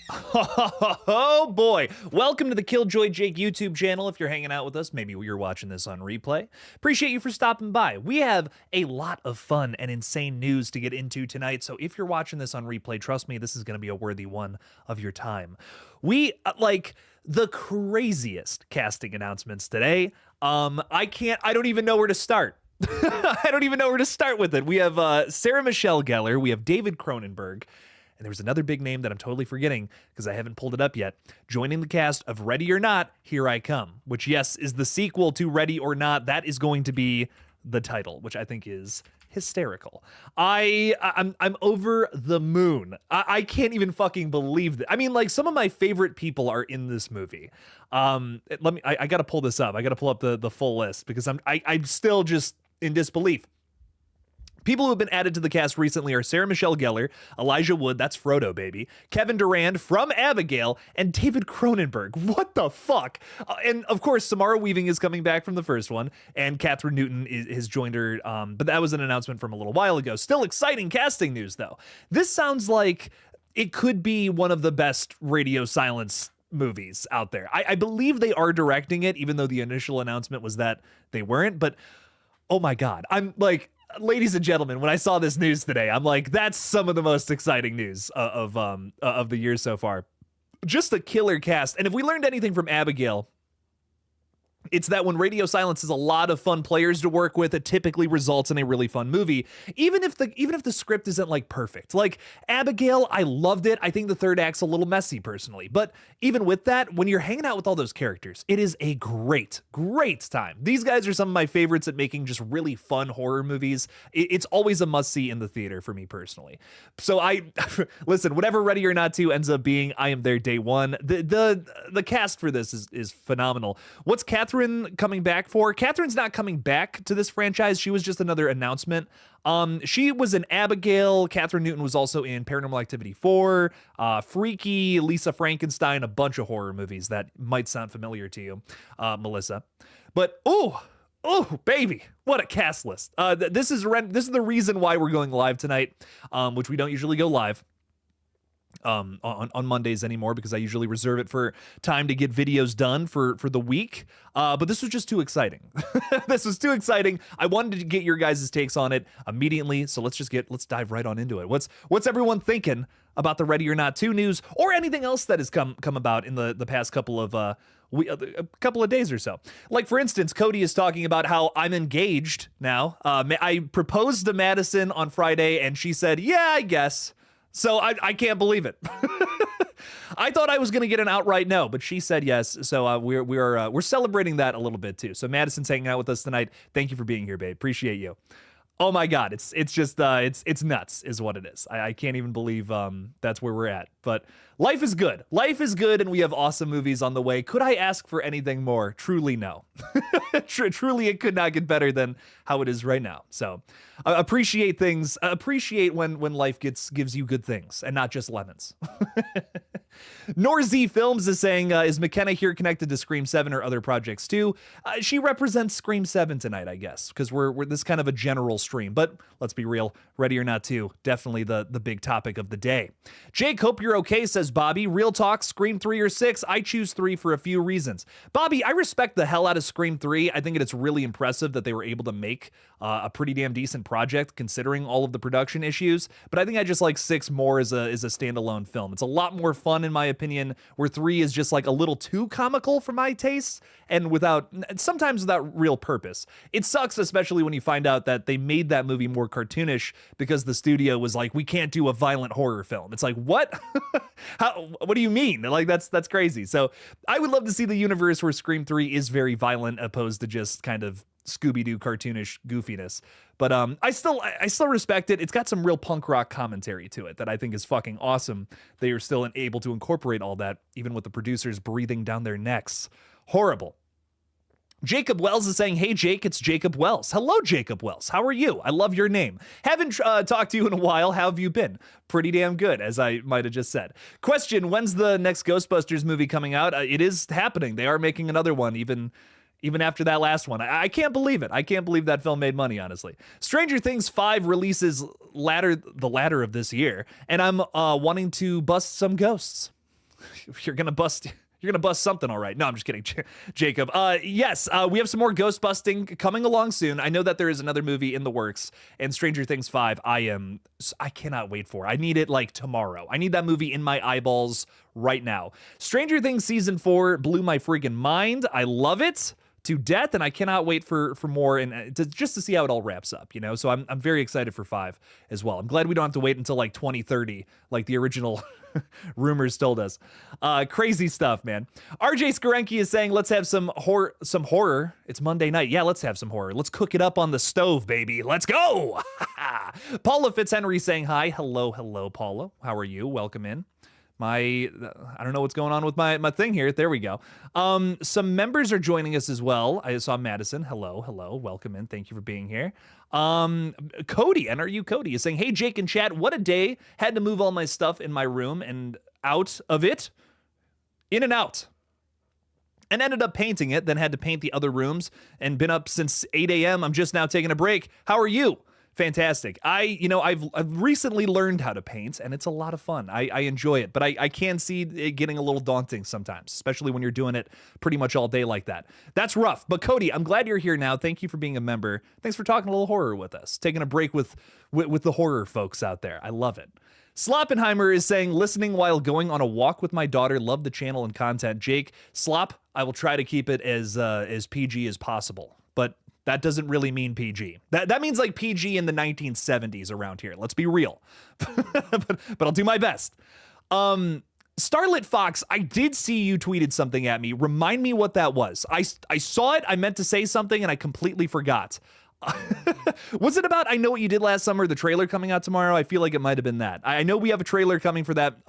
Oh boy. Welcome to the KillJoy Jake YouTube channel. If you're hanging out with us, maybe you're watching this on replay. Appreciate you for stopping by. We have a lot of fun and insane news to get into tonight, so if you're watching this on replay, trust me, this is going to be a worthy one of your time. We like the craziest casting announcements today. I don't even know where to start. I don't even know where to start with it. We have Sarah Michelle Gellar, we have David Cronenberg, and there was another big name that I'm totally forgetting because I haven't pulled it up yet, joining the cast of Ready or Not, Here I Come, which, yes, is the sequel to Ready or Not. That is going to be the title, which I think is hysterical. I'm over the moon. I can't even fucking believe that. I mean, like, some of my favorite people are in this movie. I got to pull this up. I got to pull up the full list because I'm still just in disbelief. People who have been added to the cast recently are Sarah Michelle Gellar, Elijah Wood, that's Frodo, baby, Kevin Durand from Abigail, and David Cronenberg. What the fuck? And of course, Samara Weaving is coming back from the first one, and Catherine Newton has joined her, but that was an announcement from a little while ago. Still exciting casting news, though. This sounds like it could be one of the best radio silence movies out there. I believe they are directing it, even though the initial announcement was that they weren't, but oh my God, I'm like, ladies and gentlemen, when I saw this news today, I'm like, that's some of the most exciting news of the year so far. Just a killer cast. And if we learned anything from Abigail, it's that when radio silence is a lot of fun players to work with, it typically results in a really fun movie, even if the script isn't like perfect. Like Abigail, I loved it. I think the third act's a little messy personally, but even with that, when you're hanging out with all those characters, it is a great time. These guys are some of my favorites at making just really fun horror movies. It's always a must-see in the theater for me personally. So listen, whatever Ready or Not 2 ends up being, I am there day one. The cast for this is phenomenal. What's Catherine coming back for? Catherine's not coming back to this franchise. She was just another announcement. She was in Abigail. Catherine Newton was also in Paranormal Activity 4, Freaky, Lisa Frankenstein, a bunch of horror movies that might sound familiar to you, Melissa. But oh baby, what a cast list. This is the reason why we're going live tonight, which we don't usually go live on Mondays anymore because I usually reserve it for time to get videos done for the week. But this was just too exciting. This was too exciting. I wanted to get your guys' takes on it immediately. So let's dive right on into it. What's everyone thinking about the Ready or Not 2 news or anything else that has come about in the past couple of a couple of days or so? Like, for instance, Cody is talking about how I'm engaged now. I proposed to Madison on Friday and she said, yeah, I guess. So I can't believe it. I thought I was going to get an outright no, but she said yes. So we're celebrating that a little bit too. So Madison's hanging out with us tonight. Thank you for being here, babe. Appreciate you. Oh my God, it's just it's nuts is what it is. I can't even believe that's where we're at. But life is good. Life is good, and we have awesome movies on the way. Could I ask for anything more? Truly, no. Truly, it could not get better than how it is right now. So appreciate things. Appreciate when life gives you good things and not just lemons. Norz Films is saying, is McKenna here connected to Scream 7 or other projects too? She represents Scream 7 tonight, I guess, because we're this kind of a general stream. But let's be real, Ready or Not 2, definitely the big topic of the day. Jake, hope you're okay, says Bobby. Real talk, Scream 3 or 6? I choose 3 for a few reasons. Bobby, I respect the hell out of Scream 3. I think it's really impressive that they were able to make a pretty damn decent project considering all of the production issues. But I think I just like 6 more as a standalone film. It's a lot more fun in my opinion, where 3 is just like a little too comical for my taste and sometimes without real purpose. It sucks, especially when you find out that they made that movie more cartoonish because the studio was like, we can't do a violent horror film. It's like, what? What do you mean? Like, that's crazy. So I would love to see the universe where Scream 3 is very violent opposed to just kind of Scooby-Doo cartoonish goofiness. But I still respect it. It's got some real punk rock commentary to it that I think is fucking awesome. They are still able to incorporate all that, even with the producers breathing down their necks. Horrible. Jacob Wells is saying, hey, Jake, it's Jacob Wells. Hello, Jacob Wells. How are you? I love your name. Haven't talked to you in a while. How have you been? Pretty damn good, as I might have just said. Question, when's the next Ghostbusters movie coming out? It is happening. They are making another one, even after that last one. I can't believe it. I can't believe that film made money, honestly. Stranger Things 5 releases the latter of this year, and I'm wanting to bust some ghosts. You're gonna bust something, all right. No, I'm just kidding, Jacob. Yes, we have some more ghost busting coming along soon. I know that there is another movie in the works, and Stranger Things 5, I cannot wait for. I need it like tomorrow. I need that movie in my eyeballs right now. Stranger Things Season 4 blew my freaking mind. I love it to death, and I cannot wait for more and just to see how it all wraps up, you know? So I'm very excited for 5 as well. I'm glad we don't have to wait until like 2030, like the original rumors told us. Crazy stuff, man. RJ Skarenki is saying, let's have some horror. It's Monday night. Yeah, let's have some horror. Let's cook it up on the stove, baby. Let's go. Paula Fitzhenry saying hi. Hello, Paula. How are you? Welcome in. I don't know what's going on with my thing here. There we go. Some members are joining us as well. I saw Madison. Hello. Welcome in. Thank you for being here. Cody, NRU Cody is saying, hey, Jake and chat, what a day. Had to move all my stuff in my room and out of it. In and out. And ended up painting it, then had to paint the other rooms and been up since 8 a.m. I'm just now taking a break. How are you? Fantastic. I've recently learned how to paint, and it's a lot of fun. I enjoy it, but I can see it getting a little daunting sometimes, especially when you're doing it pretty much all day like that. That's rough. But Cody, I'm glad you're here now. Thank you for being a member. Thanks for talking a little horror with us, taking a break with the horror folks out there. I love it. Sloppenheimer is saying, listening while going on a walk with my daughter. Love the channel and content. Jake, Slop, I will try to keep it as PG as possible, but that doesn't really mean PG. That means like PG in the 1970s around here. Let's be real. but I'll do my best. Starlit Fox, I did see you tweeted something at me. Remind me what that was. I saw it. I meant to say something and I completely forgot. Was it about I Know What You Did Last Summer, the trailer coming out tomorrow? I feel like it might have been that. I know we have a trailer coming for that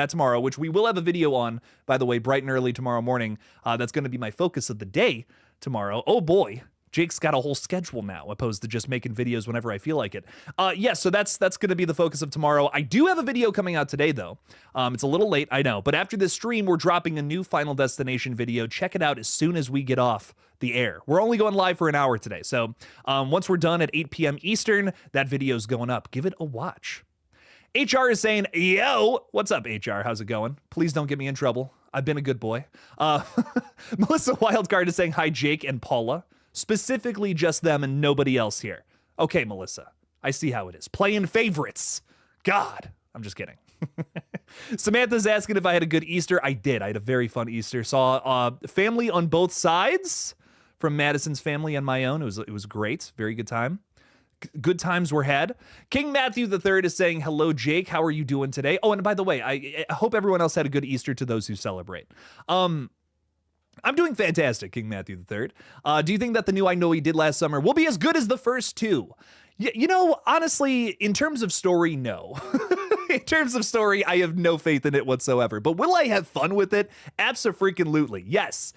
tomorrow, which we will have a video on, by the way, bright and early tomorrow morning. That's going to be my focus of the day tomorrow. Oh boy. Jake's got a whole schedule now, opposed to just making videos whenever I feel like it. Yes, so that's going to be the focus of tomorrow. I do have a video coming out today, though. It's a little late, I know. But after this stream, we're dropping a new Final Destination video. Check it out as soon as we get off the air. We're only going live for an hour today. So once we're done at 8 p.m. Eastern, that video's going up. Give it a watch. HR is saying, yo, what's up, HR? How's it going? Please don't get me in trouble. I've been a good boy. Melissa Wildcard is saying, hi, Jake and Paula. Specifically just them and nobody else here. Okay, Melissa, I see how it is. Playing favorites. God, I'm just kidding. Samantha's asking if I had a good Easter. I did. I had a very fun Easter. Saw family on both sides from Madison's family and my own. It was great. Very good time. Good times were had. King Matthew III is saying, hello, Jake. How are you doing today? Oh, and by the way, I hope everyone else had a good Easter to those who celebrate. I'm doing fantastic, King Matthew III. Do you think that the new I Know What You Did Last Summer will be as good as the first two? You know, honestly, in terms of story, no. In terms of story, I have no faith in it whatsoever. But will I have fun with it? Abso-freaking-lutely, yes.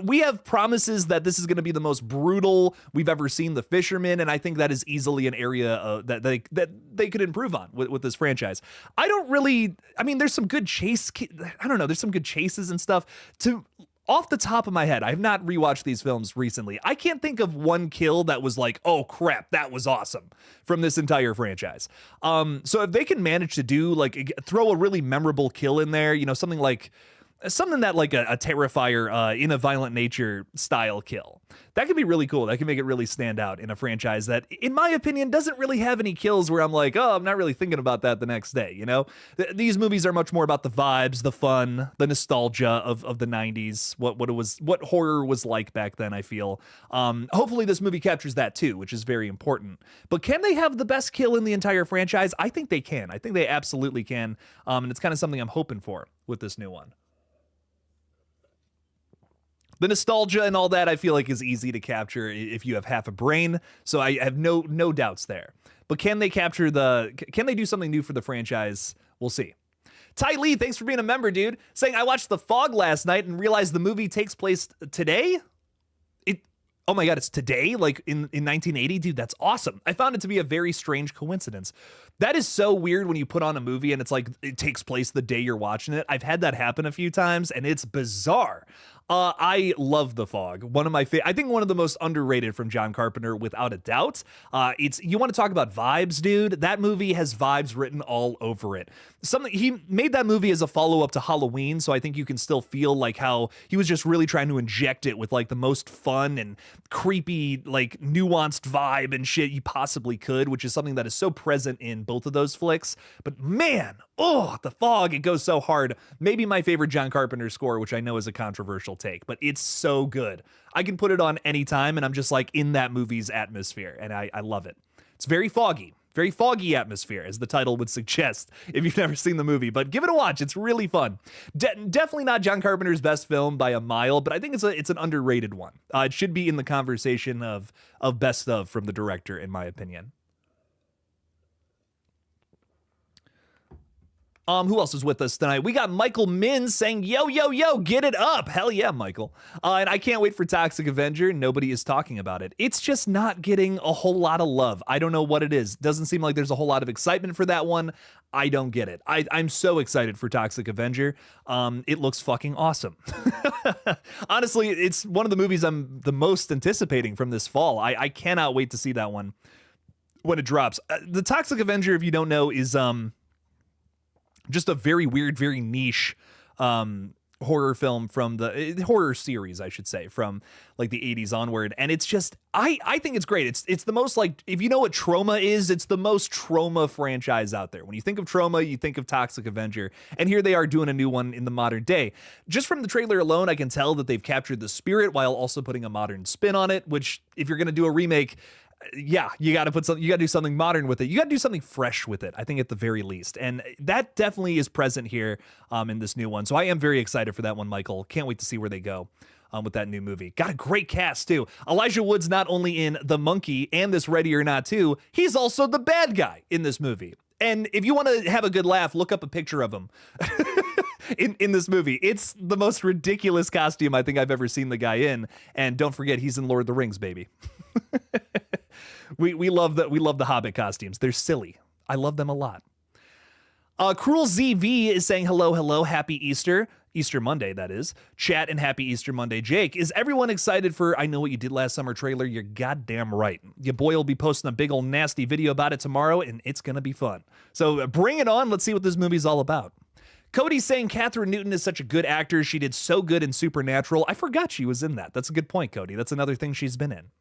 We have promises that this is going to be the most brutal we've ever seen The Fisherman, and I think that is easily an area that they could improve on with this franchise. There's some good there's some good chases and stuff. Off the top of my head, I have not rewatched these films recently. I can't think of one kill that was like, oh crap, that was awesome from this entire franchise. So if they can manage to throw a really memorable kill in there, something that like a Terrifier in a Violent Nature style kill, that could be really cool. That can make it really stand out in a franchise that, in my opinion, doesn't really have any kills where I'm like, oh, I'm not really thinking about that the next day, These movies are much more about the vibes, the fun, the nostalgia of the 90s, what horror was like back then, I feel. Hopefully this movie captures that too, which is very important. But can they have the best kill in the entire franchise? I think they can. I think they absolutely can. And it's kind of something I'm hoping for with this new one. The nostalgia and all that, I feel like, is easy to capture if you have half a brain. So I have no doubts there. But can they do something new for the franchise? We'll see. Ty Lee, thanks for being a member, dude. Saying, I watched The Fog last night and realized the movie takes place today. Oh my God, it's today? Like in 1980? Dude, that's awesome. I found it to be a very strange coincidence. That is so weird when you put on a movie and it's like it takes place the day you're watching it. I've had that happen a few times and it's bizarre. I love The Fog. One of my I think one of the most underrated from John Carpenter, without a doubt. You want to talk about vibes, dude? That movie has vibes written all over it. He made that movie as a follow-up to Halloween, so I think you can still feel like how he was just really trying to inject it with like the most fun and creepy, like nuanced vibe and shit you possibly could, which is something that is so present in both of those flicks. But man, The Fog, it goes so hard. Maybe my favorite John Carpenter score, which I know is a controversial take, but it's so good. I can put it on anytime and I'm just like in that movie's atmosphere, and I love it. It's very foggy atmosphere, as the title would suggest if you've never seen the movie, but give it a watch. It's really fun. Definitely not John Carpenter's best film by a mile, but I think it's an underrated one. It should be in the conversation of best of from the director, in my opinion. Who else is with us tonight? We got Michael Mins saying, yo, yo, yo, get it up. Hell yeah, Michael. And I can't wait for Toxic Avenger. Nobody is talking about it. It's just not getting a whole lot of love. I don't know what it is. Doesn't seem like there's a whole lot of excitement for that one. I don't get it. I'm so excited for Toxic Avenger. It looks fucking awesome. Honestly, it's one of the movies I'm the most anticipating from this fall. I cannot wait to see that one when it drops. The Toxic Avenger, if you don't know, is just a very weird, very niche horror film from the horror series, I should say, from like the 80s onward. And it's just, I think it's great. It's the most, like, if you know what Trauma is, it's the most Trauma franchise out there. When you think of Trauma, you think of Toxic Avenger. And here they are doing a new one in the modern day. Just from the trailer alone, I can tell that they've captured the spirit while also putting a modern spin on it, which if you're going to do a remake, yeah, you got to do something modern with it. You got to do something fresh with it, I think, at the very least. And that definitely is present here in this new one. So I am very excited for that one, Michael. Can't wait to see where they go with that new movie. Got a great cast, too. Elijah Wood's not only in The Monkey and this Ready or Not 2, he's also the bad guy in this movie. And if you want to have a good laugh, look up a picture of him. In this movie. It's the most ridiculous costume I think I've ever seen the guy in. And don't forget, he's in Lord of the Rings, baby. We love the Hobbit costumes. They're silly. I love them a lot. Cruel ZV is saying hello, happy Easter. Easter Monday, that is. Chat and happy Easter Monday. Jake, is everyone excited for I Know What You Did Last Summer trailer? You're goddamn right. Your boy will be posting a big old nasty video about it tomorrow, and it's going to be fun. So bring it on. Let's see what this movie's all about. Cody's saying Catherine Newton is such a good actor. She did so good in Supernatural. I forgot she was in that. That's a good point, Cody. That's another thing she's been in.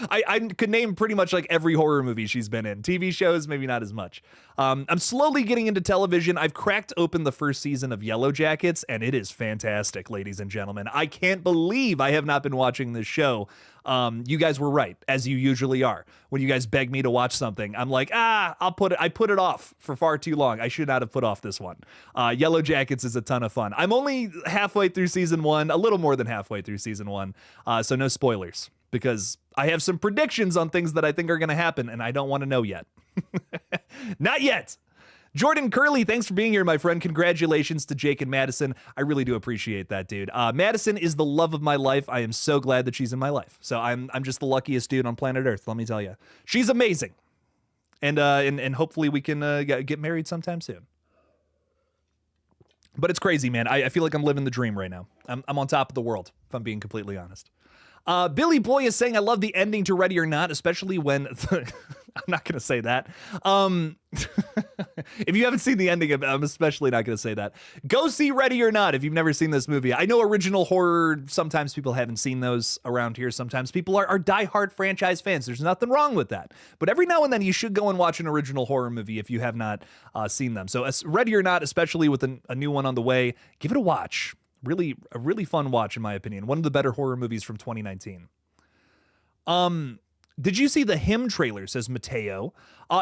I could name pretty much like every horror movie she's been in. TV shows, maybe not as much. I'm slowly getting into television. I've cracked open the first season of Yellow Jackets, and it is fantastic, ladies and gentlemen. I can't believe I have not been watching this show. You guys were right, as you usually are. When you guys beg me to watch something, I'm like, I put it off for far too long. I should not have put off this one. Yellow Jackets is a ton of fun. I'm only halfway through season 1, a little more than halfway through season 1. So no spoilers, because I have some predictions on things that I think are going to happen, and I don't want to know yet. Not yet. Jordan Curley, thanks for being here, my friend. Congratulations to Jake and Madison. I really do appreciate that, dude. Madison is the love of my life. I am so glad that she's in my life. So I'm just the luckiest dude on planet Earth, let me tell you. She's amazing. And hopefully we can get married sometime soon. But it's crazy, man. I feel like I'm living the dream right now. I'm on top of the world, if I'm being completely honest. Billy Boy is saying, I love the ending to Ready or Not, especially when... I'm not going to say that. If you haven't seen the ending, I'm especially not going to say that. Go see Ready or Not if you've never seen this movie. I know original horror, sometimes people haven't seen those around here. Sometimes people are diehard franchise fans. There's nothing wrong with that. But every now and then you should go and watch an original horror movie if you have not seen them. So Ready or Not, especially with a new one on the way, give it a watch. A really fun watch, in my opinion. One of the better horror movies from 2019. Did you see the Him trailer, says Mateo?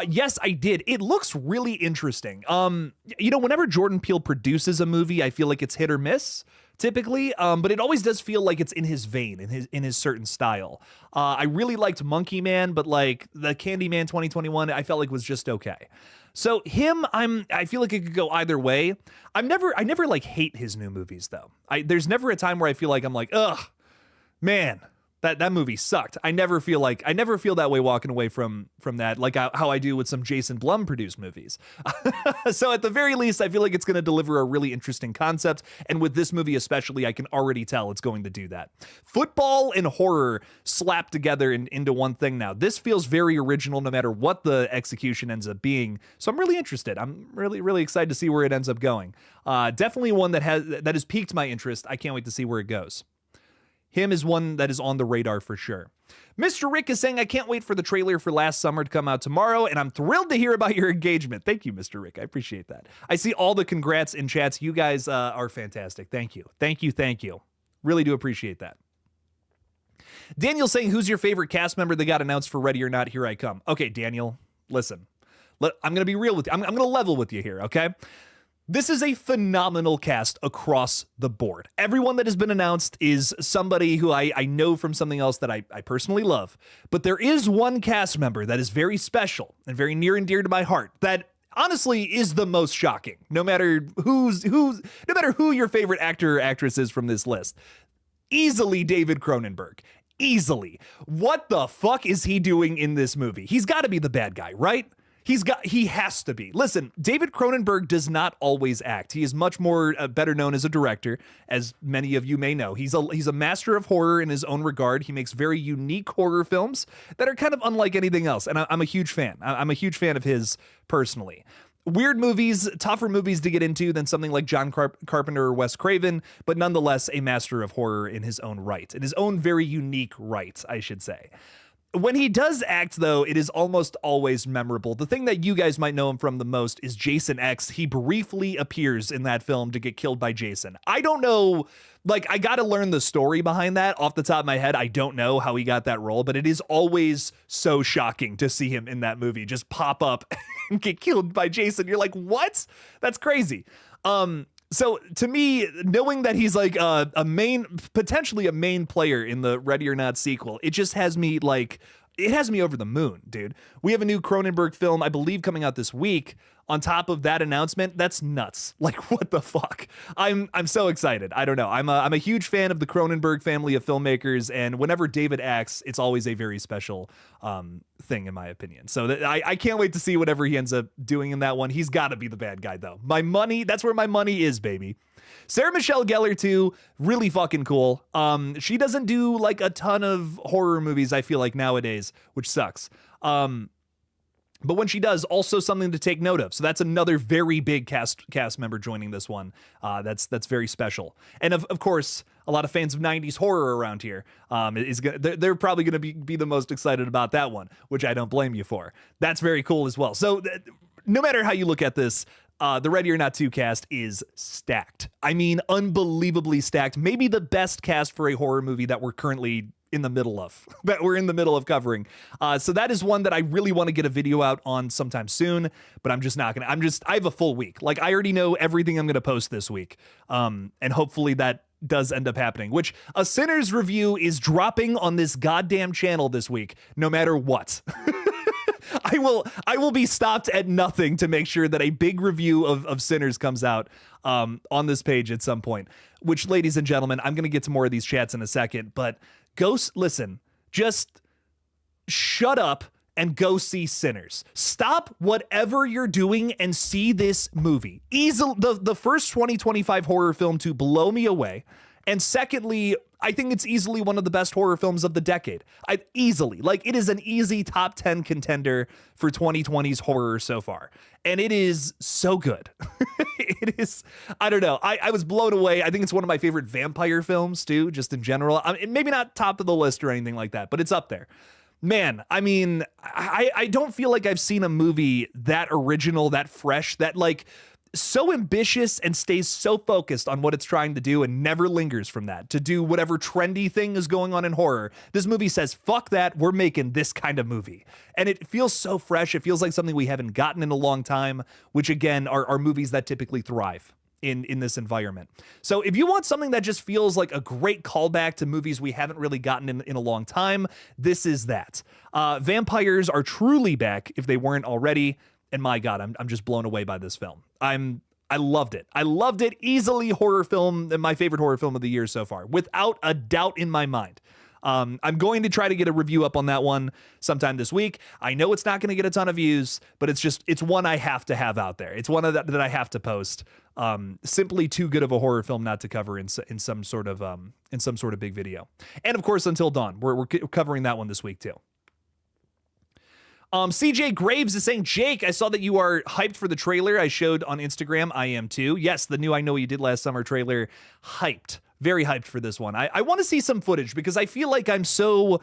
Yes, I did. It looks really interesting. Whenever Jordan Peele produces a movie, I feel like it's hit or miss, typically. But it always does feel like it's in his vein, in his certain style. I really liked Monkey Man, but like the Candyman 2021, I felt like was just okay. So Him, I feel like it could go either way. I never like hate his new movies though. There's never a time where I feel like I'm like, ugh, man, That movie sucked. I never feel that way walking away from that, like how I do with some Jason Blum produced movies. So at the very least, I feel like it's going to deliver a really interesting concept, and with this movie especially, I can already tell it's going to do that. Football and horror slapped together into one thing now. This feels very original, no matter what the execution ends up being. So I'm really interested. I'm really excited to see where it ends up going. Definitely one that has piqued my interest. I can't wait to see where it goes. Him is one that is on the radar for sure. Mr. Rick is saying, I can't wait for the trailer for Last Summer to come out tomorrow, and I'm thrilled to hear about your engagement. Thank you, Mr. Rick. I appreciate that. I see all the congrats in chats. You guys are fantastic. Thank you. Thank you. Really do appreciate that. Daniel saying, who's your favorite cast member that got announced for Ready or Not? Here I come. Okay, Daniel, listen. I'm going to be real with you. I'm going to level with you here, okay? This is a phenomenal cast across the board. Everyone that has been announced is somebody who I know from something else that I personally love. But there is one cast member that is very special and very near and dear to my heart that honestly is the most shocking, no matter who your favorite actor or actress is from this list. Easily David Cronenberg. Easily. What the fuck is he doing in this movie? He's got to be the bad guy, right? He has to be. Listen, David Cronenberg does not always act. He is much more better known as a director, as many of you may know. He's a master of horror in his own regard. He makes very unique horror films that are kind of unlike anything else, and I'm a huge fan. I'm a huge fan of his personally. Weird movies, tougher movies to get into than something like John Carpenter or Wes Craven, but nonetheless a master of horror in his own right, in his own very unique right, I should say. When he does act, though, it is almost always memorable. The thing that you guys might know him from the most is Jason X. He briefly appears in that film to get killed by Jason. I don't know, like, I got to learn the story behind that off the top of my head. I don't know how he got that role, but it is always so shocking to see him in that movie just pop up and get killed by Jason. You're like, what? That's crazy. So to me, knowing that he's like potentially a main player in the Ready or Not sequel, it just has me like, it has me over the moon, dude. We have a new Cronenberg film, I believe, coming out this week. On top of that announcement, that's nuts. Like, what the fuck? I'm so excited. I don't know. I'm a huge fan of the Cronenberg family of filmmakers, and whenever David acts, it's always a very special thing, in my opinion. So I can't wait to see whatever he ends up doing in that one. He's got to be the bad guy, though. My money, that's where my money is, baby. Sarah Michelle Gellar, too, really fucking cool. She doesn't do, like, a ton of horror movies, I feel like, nowadays, which sucks. But when she does, also something to take note of. So that's another very big cast member joining this one. That's very special. And of course, a lot of fans of 90s horror around here they're probably going to be the most excited about that one, which I don't blame you for. That's very cool as well. So no matter how you look at this, the Ready or Not 2 cast is stacked. I mean, unbelievably stacked. Maybe the best cast for a horror movie that we're currently in the middle of covering. So that is one that I really want to get a video out on sometime soon, but I'm just not gonna. I have a full week. Like, I already know everything I'm gonna post this week. And hopefully that does end up happening, which a Sinners review is dropping on this goddamn channel this week, no matter what. I will be stopped at nothing to make sure that a big review of Sinners comes out on this page at some point, which, ladies and gentlemen, I'm going to get to more of these chats in a second, but listen, just shut up and go see Sinners. Stop whatever you're doing and see this movie. Easily, the first 2025 horror film to blow me away. And secondly, I think it's easily one of the best horror films of the decade. Easily. Like, it is an easy top 10 contender for 2020's horror so far. And it is so good. It is, I don't know. I was blown away. I think it's one of my favorite vampire films, too, just in general. Maybe not top of the list or anything like that, but it's up there. Man, I mean, I don't feel like I've seen a movie that original, that fresh, that, like, so ambitious and stays so focused on what it's trying to do and never lingers from that to do whatever trendy thing is going on in horror. This movie says, fuck that, we're making this kind of movie. And it feels so fresh. It feels like something we haven't gotten in a long time, which again are movies that typically thrive in this environment. So if you want something that just feels like a great callback to movies we haven't really gotten in a long time, this is that. Vampires are truly back if they weren't already. And my God, I'm just blown away by this film. I loved it. I loved it. Easily horror film, my favorite horror film of the year so far, without a doubt in my mind. I'm going to try to get a review up on that one sometime this week. I know it's not going to get a ton of views, but it's one I have to have out there. It's one that I have to post. Simply too good of a horror film not to cover in some sort of big video. And of course, Until Dawn. We're covering that one this week too. CJ Graves is saying, Jake, I saw that you are hyped for the trailer I showed on Instagram. I am too. Yes, the new I Know What You Did Last Summer trailer. Hyped. Very hyped for this one. I want to see some footage because I feel like I'm so...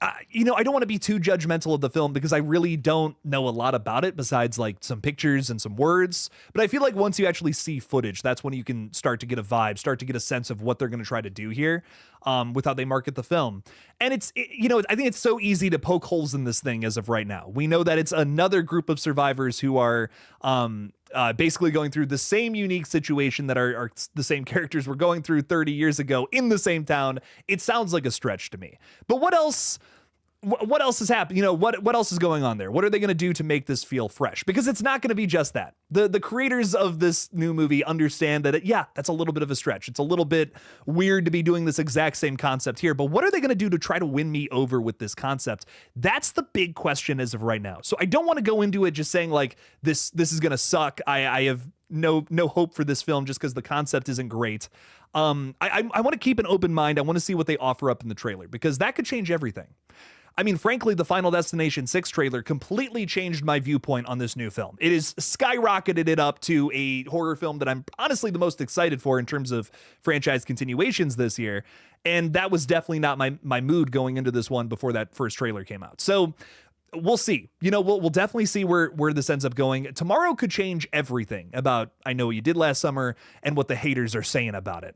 I don't want to be too judgmental of the film because I really don't know a lot about it besides like some pictures and some words. But I feel like once you actually see footage, that's when you can start to get a vibe, start to get a sense of what they're going to try to do here with how they market the film. And I think it's so easy to poke holes in this thing as of right now. We know that it's another group of survivors who are basically going through the same unique situation that are the same characters were going through 30 years ago in the same town. It sounds like a stretch to me. But what else is happening? What else is going on there? What are they going to do to make this feel fresh? Because it's not going to be just that. The creators of this new movie understand that, that's a little bit of a stretch. It's a little bit weird to be doing this exact same concept here, but what are they going to do to try to win me over with this concept? That's the big question as of right now. So I don't want to go into it just saying like, this is going to suck. I have no hope for this film just because the concept isn't great. I want to keep an open mind. I want to see what they offer up in the trailer because that could change everything. I mean, frankly, the Final Destination 6 trailer completely changed my viewpoint on this new film. It has skyrocketed it up to a horror film that I'm honestly the most excited for in terms of franchise continuations this year. And that was definitely not my mood going into this one before that first trailer came out. So we'll see. We'll definitely see where this ends up going. Tomorrow could change everything about I Know What You Did Last Summer and what the haters are saying about it.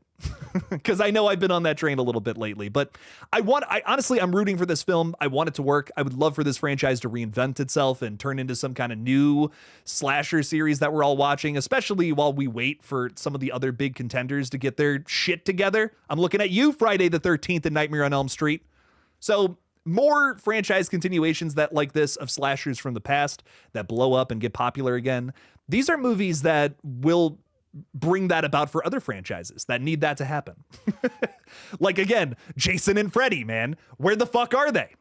Because I know I've been on that train a little bit lately. But honestly, I'm rooting for this film. I want it to work. I would love for this franchise to reinvent itself and turn into some kind of new slasher series that we're all watching, especially while we wait for some of the other big contenders to get their shit together. I'm looking at you, Friday the 13th and Nightmare on Elm Street. So more franchise continuations that like this of slashers from the past that blow up and get popular again. These are movies that will bring that about for other franchises that need that to happen. Like, again, Jason and Freddy, man. Where the fuck are they?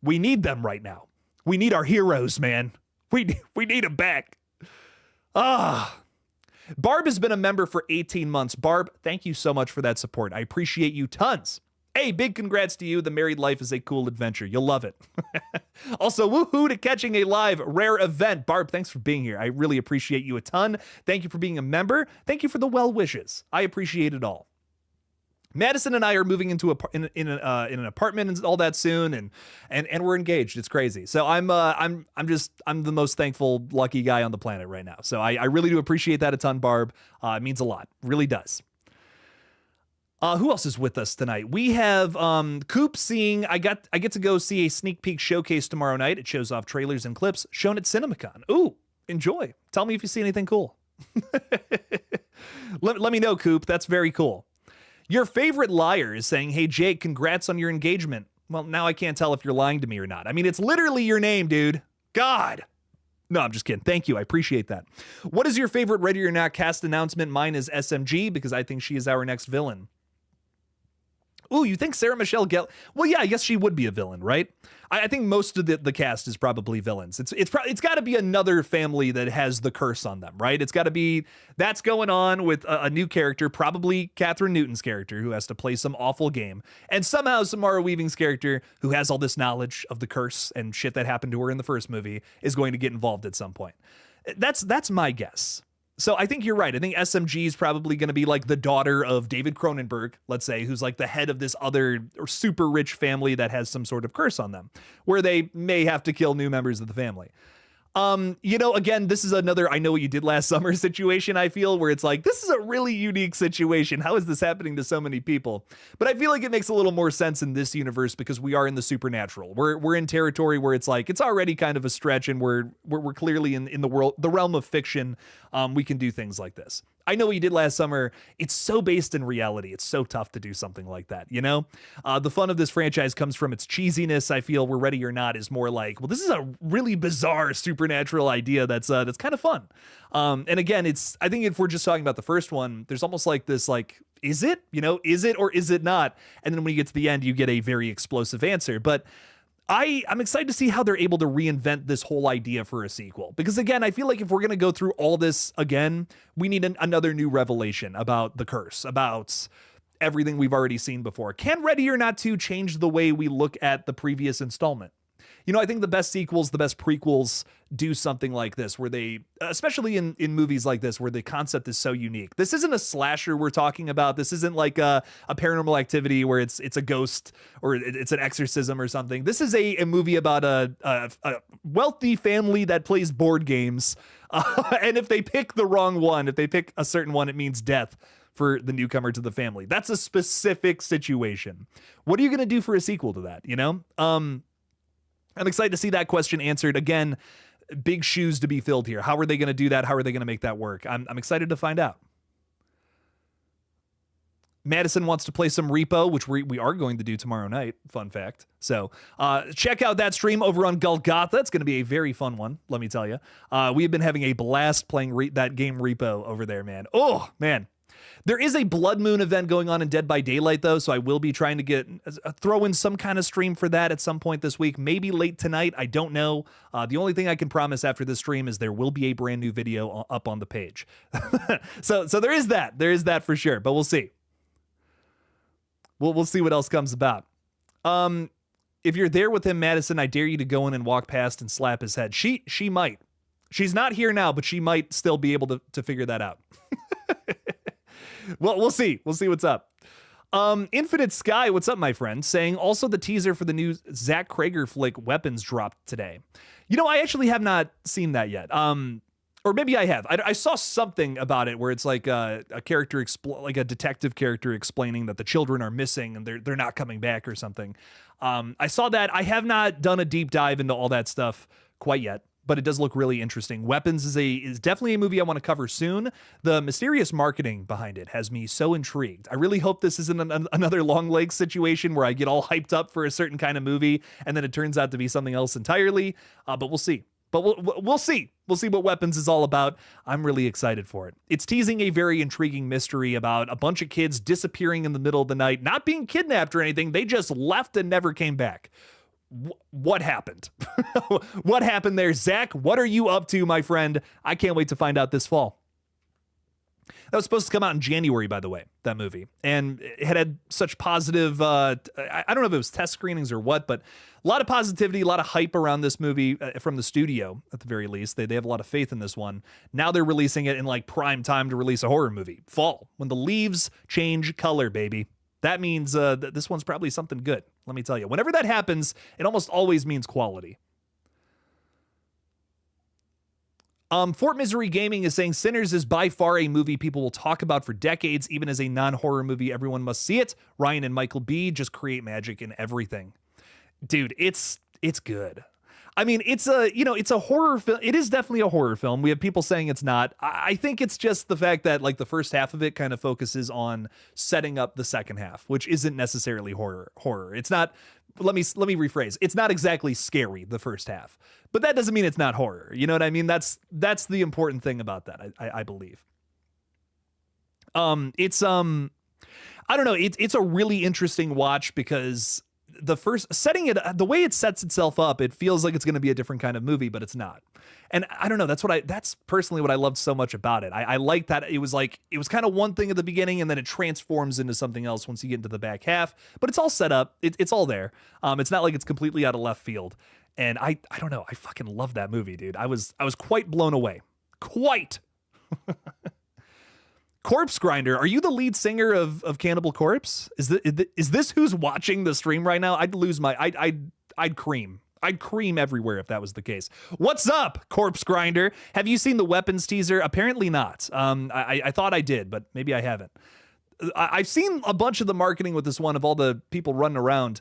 We need them right now. We need our heroes, man. We need them back. Barb has been a member for 18 months. Barb, thank you so much for that support. I appreciate you tons. Hey, big congrats to you. The married life is a cool adventure. You'll love it. Also, woohoo to catching a live rare event. Barb, thanks for being here. I really appreciate you a ton. Thank you for being a member. Thank you for the well wishes. I appreciate it all. Madison and I are moving into in an apartment and all that soon, and we're engaged. It's crazy. So I'm the most thankful, lucky guy on the planet right now. So I really do appreciate that a ton, Barb. It means a lot. Really does. Who else is with us tonight? We have Coop seeing. I get to go see a sneak peek showcase tomorrow night. It shows off trailers and clips shown at CinemaCon. Ooh, enjoy. Tell me if you see anything cool. let me know, Coop. That's very cool. Your favorite liar is saying, hey, Jake, congrats on your engagement. Well, now I can't tell if you're lying to me or not. I mean, it's literally your name, dude. God. No, I'm just kidding. Thank you. I appreciate that. What is your favorite Ready or Not cast announcement? Mine is SMG because I think she is our next villain. Ooh, you think Sarah Michelle Gellar? Well, yeah, I guess she would be a villain, right? I think most of the cast is probably villains. It's got to be another family that has the curse on them, right? It's got to be that's going on with a new character, probably Catherine Newton's character, who has to play some awful game, and somehow Samara Weaving's character, who has all this knowledge of the curse and shit that happened to her in the first movie, is going to get involved at some point. That's my guess. So I think you're right. I think SMG is probably going to be like the daughter of David Cronenberg, let's say, who's like the head of this other super rich family that has some sort of curse on them, where they may have to kill new members of the family. Again, this is another I Know What You Did Last Summer situation, I feel, where it's like, this is a really unique situation. How is this happening to so many people? But I feel like it makes a little more sense in this universe because we are in the supernatural. We're in territory where it's like, it's already kind of a stretch, and we're clearly in the realm of fiction. We can do things like this. I Know What You Did Last Summer. It's so based in reality. It's so tough to do something like that, you know? The fun of this franchise comes from its cheesiness. I feel where Ready or Not is more like, well, this is a really bizarre supernatural idea that's kind of fun. And again, I think if we're just talking about the first one, there's almost like this like is it? You know, is it or is it not? And then when you get to the end, you get a very explosive answer. But I'm excited to see how they're able to reinvent this whole idea for a sequel. Because again, I feel like if we're going to go through all this again, we need another new revelation about the curse, about everything we've already seen before. Can Ready or Not 2 change the way we look at the previous installment? You know, I think the best sequels, the best prequels do something like this, where they, especially in movies like this, where the concept is so unique. This isn't a slasher we're talking about. This isn't like a Paranormal Activity where it's a ghost or it's an exorcism or something. This is a movie about a wealthy family that plays board games. And if they pick the wrong one, if they pick a certain one, it means death for the newcomer to the family. That's a specific situation. What are you going to do for a sequel to that, you know? I'm excited to see that question answered. Again, big shoes to be filled here. How are they going to do that? How are they going to make that work? I'm excited to find out. Madison wants to play some Repo, which we are going to do tomorrow night. Fun fact. So check out that stream over on GullGotha. It's going to be a very fun one, let me tell you. We have been having a blast playing that game Repo over there, man. Oh, man. There is a Blood Moon event going on in Dead by Daylight, though, so I will be trying to throw in some kind of stream for that at some point this week, maybe late tonight. I don't know. The only thing I can promise after this stream is there will be a brand new video up on the page. So there is that. There is that for sure, but we'll see. We'll see what else comes about. If you're there with him, Madison, I dare you to go in and walk past and slap his head. She might. She's not here now, but she might still be able to figure that out. Well, we'll see. We'll see what's up. Infinite Sky, what's up, my friend? Saying also the teaser for the new Zach Krager flick Weapons dropped today. You know, I actually have not seen that yet. Or maybe I have. I saw something about it where it's like a character, like a detective character explaining that the children are missing and they're not coming back or something. I saw that. I have not done a deep dive into all that stuff quite yet, but it does look really interesting. Weapons is definitely a movie I want to cover soon. The mysterious marketing behind it has me so intrigued. I really hope this isn't another long leg situation where I get all hyped up for a certain kind of movie and then it turns out to be something else entirely. But we'll see. But we'll see. We'll see what Weapons is all about. I'm really excited for it. It's teasing a very intriguing mystery about a bunch of kids disappearing in the middle of the night, not being kidnapped or anything. They just left and never came back. What happened? What happened there? Zach, what are you up to, my friend? I can't wait to find out this fall. That was supposed to come out in January, by the way, that movie. And it had such positive, I don't know if it was test screenings or what, but a lot of positivity, a lot of hype around this movie from the studio, at the very least. They have a lot of faith in this one. Now they're releasing it in like prime time to release a horror movie. Fall, when the leaves change color, baby. That means this one's probably something good, let me tell you. Whenever that happens, it almost always means quality. Fort Misery Gaming is saying Sinners is by far a movie people will talk about for decades, even as a non-horror movie. Everyone must see it. Ryan and Michael B. just create magic in everything. Dude, it's good. I mean, it's a horror film. It is definitely a horror film. We have people saying it's not. I think it's just the fact that like the first half of it kind of focuses on setting up the second half, which isn't necessarily horror. It's not. Let me rephrase. It's not exactly scary, the first half, but that doesn't mean it's not horror. You know what I mean? That's the important thing about that. I believe. It's I don't know. It's a really interesting watch because the first setting it, the way it sets itself up, it feels like it's going to be a different kind of movie, but it's not. And I don't know. That's personally what I loved so much about it. I like that it was kind of one thing at the beginning and then it transforms into something else once you get into the back half, but it's all set up. It's all there. It's not like it's completely out of left field. And I don't know. I fucking love that movie, dude. I was quite blown away. Quite. Corpse Grinder, are you the lead singer of Cannibal Corpse? Is this who's watching the stream right now? I'd lose my, I'd cream. I'd cream everywhere if that was the case. What's up, Corpse Grinder? Have you seen the Weapons teaser? Apparently not. I thought I did, but maybe I haven't. I've seen a bunch of the marketing with this one of all the people running around,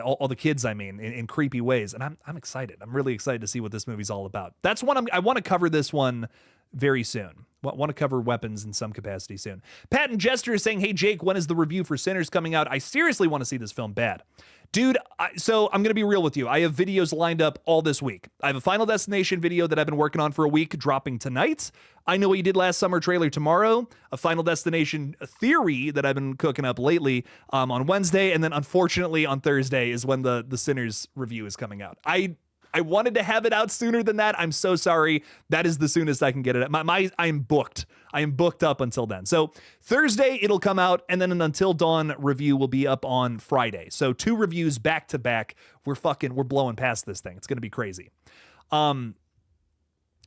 all the kids, I mean, in creepy ways. And I'm excited. I'm really excited to see what this movie's all about. That's one I want to cover this one very soon. want to cover weapons in some capacity soon. Pat and Jester is saying, hey, Jake, when is the review for Sinners coming out? I seriously want to see this film bad. Dude, so I'm going to be real with you. I have videos lined up all this week. I have a Final Destination video that I've been working on for a week, dropping tonight. I Know What You Did Last Summer trailer tomorrow. A Final Destination theory that I've been cooking up lately on Wednesday. And then, unfortunately, on Thursday is when the Sinners review is coming out. I wanted to have it out sooner than that. I'm so sorry. That is the soonest I can get it. I'm booked. I am booked up until then. So Thursday it'll come out, and then an Until Dawn review will be up on Friday. So 2 reviews back to back. We're blowing past this thing. It's gonna be crazy.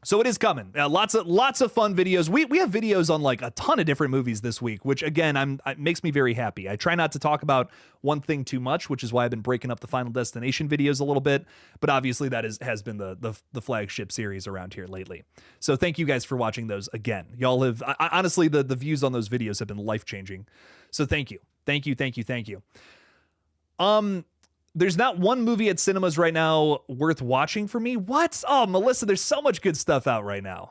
So it is coming. Lots of fun videos. We have videos on like a ton of different movies this week, which again, it makes me very happy. I try not to talk about one thing too much, which is why I've been breaking up the Final Destination videos a little bit. But obviously that has been the flagship series around here lately. So thank you guys for watching those again. Y'all have honestly the views on those videos have been life-changing. So thank you. There's not one movie at cinemas right now worth watching for me. What? Oh, Melissa, there's so much good stuff out right now.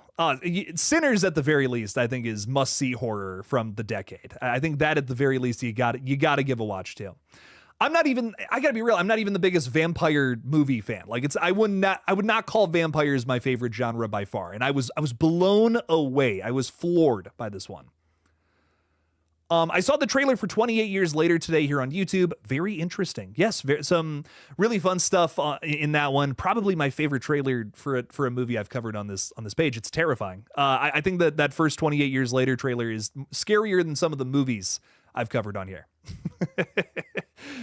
Sinners, at the very least, I think is must-see horror from the decade. I think that at the very least you got to give a watch to. I gotta be real, I'm not even the biggest vampire movie fan. Like I would not call vampires my favorite genre by far. And I was blown away. I was floored by this one. I saw the trailer for 28 Years Later today here on YouTube. Very interesting. Yes, some really fun stuff in that one. Probably my favorite trailer for a movie I've covered on this page. It's terrifying. I think that first 28 Years Later trailer is scarier than some of the movies I've covered on here,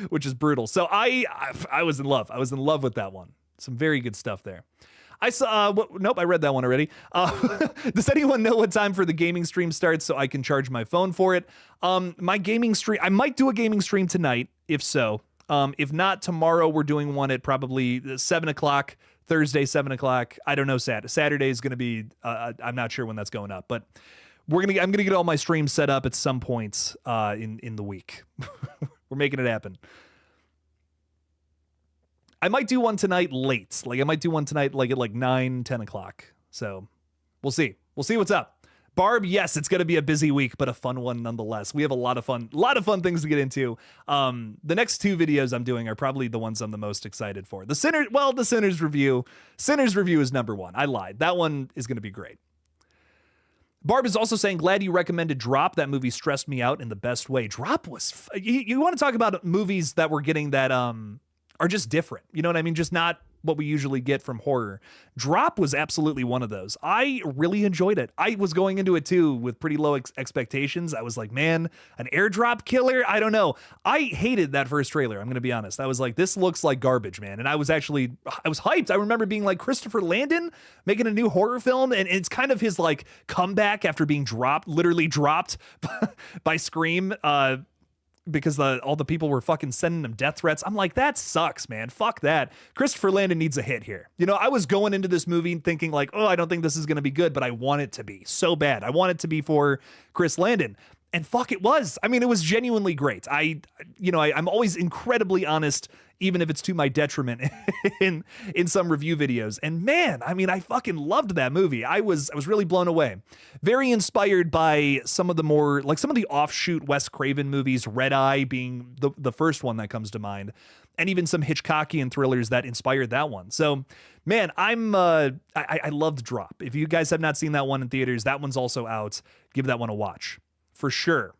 which is brutal. So I was in love. I was in love with that one. Some very good stuff there. I saw, nope, I read that one already. Does anyone know what time for the gaming stream starts so I can charge my phone for it? My gaming stream, I might do a gaming stream tonight, if so. If not, tomorrow we're doing one at probably 7 o'clock, Thursday, 7 o'clock. I don't know, Saturday is going to be, I'm not sure when that's going up, but I'm going to get all my streams set up at some point in the week. We're making it happen. I might do one tonight late. Like I might do one tonight like at like 9, 10 o'clock. So we'll see. We'll see what's up. Barb, yes, it's going to be a busy week, but a fun one nonetheless. We have a lot of fun things to get into. The next 2 videos I'm doing are probably the ones I'm the most excited for. The Sinners review. Sinners review is number 1. I lied. That one is going to be great. Barb is also saying, glad you recommended Drop. That movie stressed me out in the best way. Drop was, you want to talk about movies that we're getting that, are just different. You know what I mean? Just not what we usually get from horror. Drop was absolutely one of those. I really enjoyed it. I was going into it too with pretty low expectations. I was like, man, an airdrop killer? I don't know. I hated that first trailer. I'm going to be honest. I was like, this looks like garbage, man. And I was hyped. I remember being like, Christopher Landon making a new horror film. And it's kind of his like comeback after being literally dropped by Scream, because all the people were fucking sending him death threats. I'm like, that sucks, man. Fuck that. Christopher Landon needs a hit here. You know, I was going into this movie thinking like, oh, I don't think this is going to be good, but I want it to be so bad. I want it to be for Chris Landon. And fuck, it was. I mean, it was genuinely great. I'm always incredibly honest, even if it's to my detriment in some review videos. And man, I mean, I fucking loved that movie. I was really blown away. Very inspired by some of the offshoot Wes Craven movies, Red Eye being the first one that comes to mind, and even some Hitchcockian thrillers that inspired that one. So man, I loved Drop. If you guys have not seen that one in theaters, that one's also out. Give that one a watch. For sure.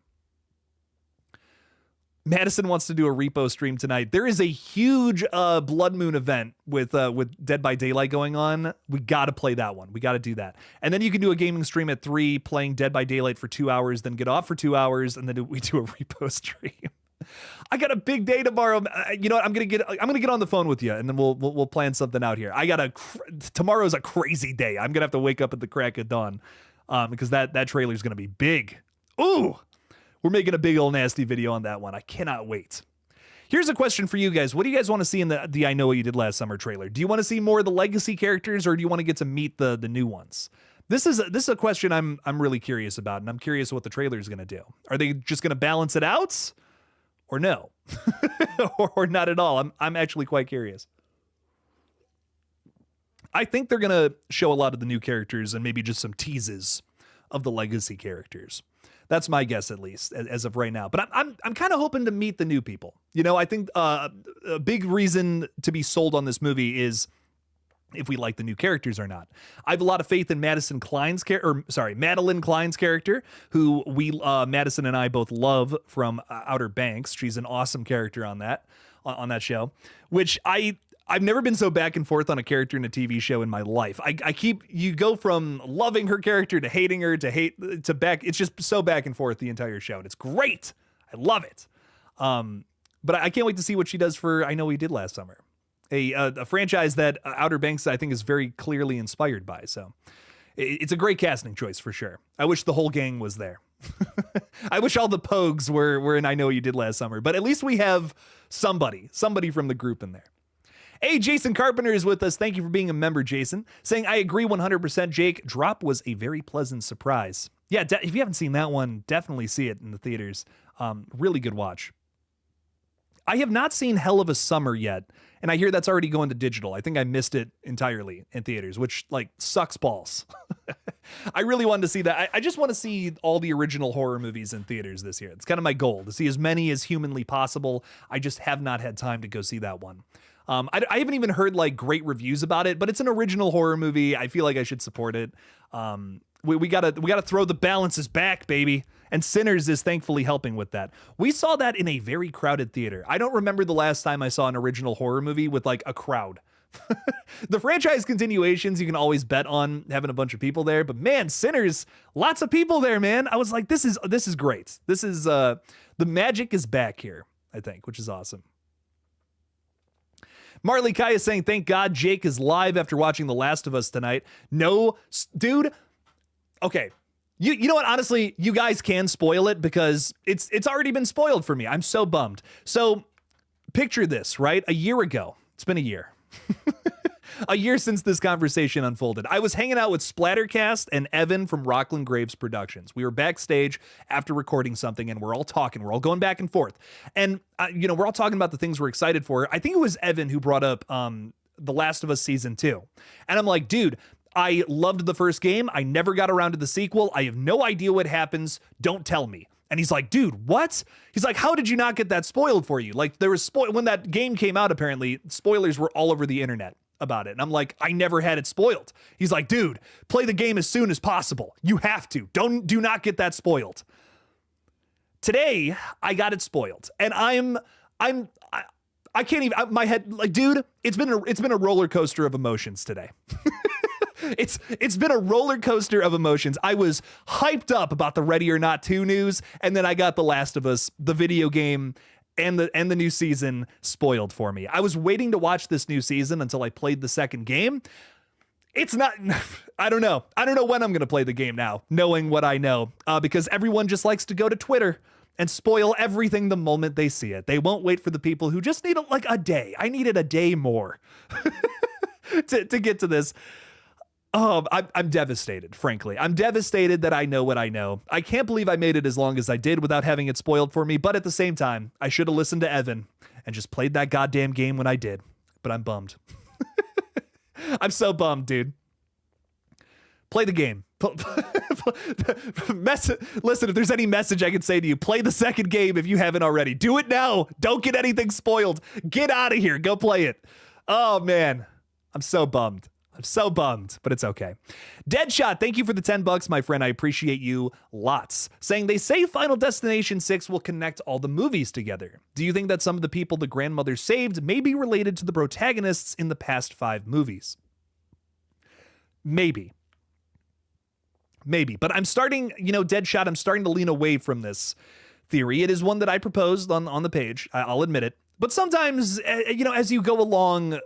Madison wants to do a repo stream tonight. There is a huge Blood Moon event with Dead by Daylight going on. We got to play that one. We got to do that. And then you can do a gaming stream at 3 playing Dead by Daylight for 2 hours, then get off for 2 hours, and then we do a repo stream. I got a big day tomorrow. You know what? I'm gonna get on the phone with you, and then we'll plan something out here. Tomorrow's a crazy day. I'm gonna have to wake up at the crack of dawn because that trailer is gonna be big. Ooh, we're making a big old nasty video on that one. I cannot wait. Here's a question for you guys. What do you guys want to see in the I Know What You Did Last Summer trailer? Do you want to see more of the legacy characters, or do you want to get to meet the new ones? This is a question I'm really curious about, and I'm curious what the trailer is going to do. Are they just going to balance it out, or no, or not at all? I'm actually quite curious. I think they're going to show a lot of the new characters and maybe just some teases of the legacy characters. That's my guess, at least as of right now. But I'm kind of hoping to meet the new people. You know, I think a big reason to be sold on this movie is if we like the new characters or not. I have a lot of faith in Madeline Klein's character, who Madison and I both love from Outer Banks. She's an awesome character on that show, which I've never been so back and forth on a character in a TV show in my life. You go from loving her character to hating her to back. It's just so back and forth the entire show, and it's great. I love it. But I can't wait to see what she does for I Know What You Did Last Summer, a franchise that Outer Banks I think is very clearly inspired by. So it's a great casting choice for sure. I wish the whole gang was there. I wish all the Pogues were in I Know What You Did Last Summer, but at least we have somebody from the group in there. Hey, Jason Carpenter is with us. Thank you for being a member, Jason. Saying, I agree 100%, Jake. Drop was a very pleasant surprise. Yeah, if you haven't seen that one, definitely see it in the theaters. Really good watch. I have not seen Hell of a Summer yet, and I hear that's already going to digital. I think I missed it entirely in theaters, which, like, sucks balls. I really wanted to see that. I just want to see all the original horror movies in theaters this year. It's kind of my goal, to see as many as humanly possible. I just have not had time to go see that one. I haven't even heard like great reviews about it, but it's an original horror movie. I feel like I should support it. We gotta throw the balances back, baby. And Sinners is thankfully helping with that. We saw that in a very crowded theater. I don't remember the last time I saw an original horror movie with like a crowd. The franchise continuations, you can always bet on having a bunch of people there, but man, Sinners, lots of people there, man. I was like, this is great. This is the magic is back here, I think, which is awesome. Marley Kai is saying, thank God Jake is live after watching The Last of Us tonight. No, dude. Okay. You know what? Honestly, you guys can spoil it because it's already been spoiled for me. I'm so bummed. So picture this, right? A year ago. It's been a year. A year since this conversation unfolded. I was hanging out with Splattercast and Evan from Rockland Graves Productions. We were backstage after recording something, and we're all talking. We're all going back and forth. And, we're all talking about the things we're excited for. I think it was Evan who brought up The Last of Us Season 2. And I'm like, dude, I loved the first game. I never got around to the sequel. I have no idea what happens. Don't tell me. And he's like, dude, what? He's like, how did you not get that spoiled for you? Like, there was when that game came out, apparently, spoilers were all over the internet about it. And I'm like, I never had it spoiled. He's like, dude, play the game as soon as possible. You have to. Do not get that spoiled. Today, I got it spoiled. And I can't even, my head, like, dude, it's been a roller coaster of emotions today. It's been a roller coaster of emotions. I was hyped up about the Ready or Not 2 news, and then I got The Last of Us, the video game, and the new season spoiled for me. I was waiting to watch this new season until I played the second game. It's not, I don't know. I don't know when I'm going to play the game now, knowing what I know, because everyone just likes to go to Twitter and spoil everything the moment they see it. They won't wait for the people who just need like a day. I needed a day more to get to this. Oh, I'm devastated, frankly. I'm devastated that I know what I know. I can't believe I made it as long as I did without having it spoiled for me, but at the same time, I should have listened to Evan and just played that goddamn game when I did. But I'm bummed. I'm so bummed, dude. Play the game. Listen, if there's any message I can say to you, play the second game if you haven't already. Do it now. Don't get anything spoiled. Get out of here. Go play it. Oh, man. I'm so bummed. I'm so bummed, but it's okay. Deadshot, thank you for the $10, my friend. I appreciate you lots. Saying, they say Final Destination 6 will connect all the movies together. Do you think that some of the people the grandmother saved may be related to the protagonists in the past 5 movies? Maybe. But I'm starting, Deadshot, I'm starting to lean away from this theory. It is one that I proposed on the page. I'll admit it. But sometimes, as you go along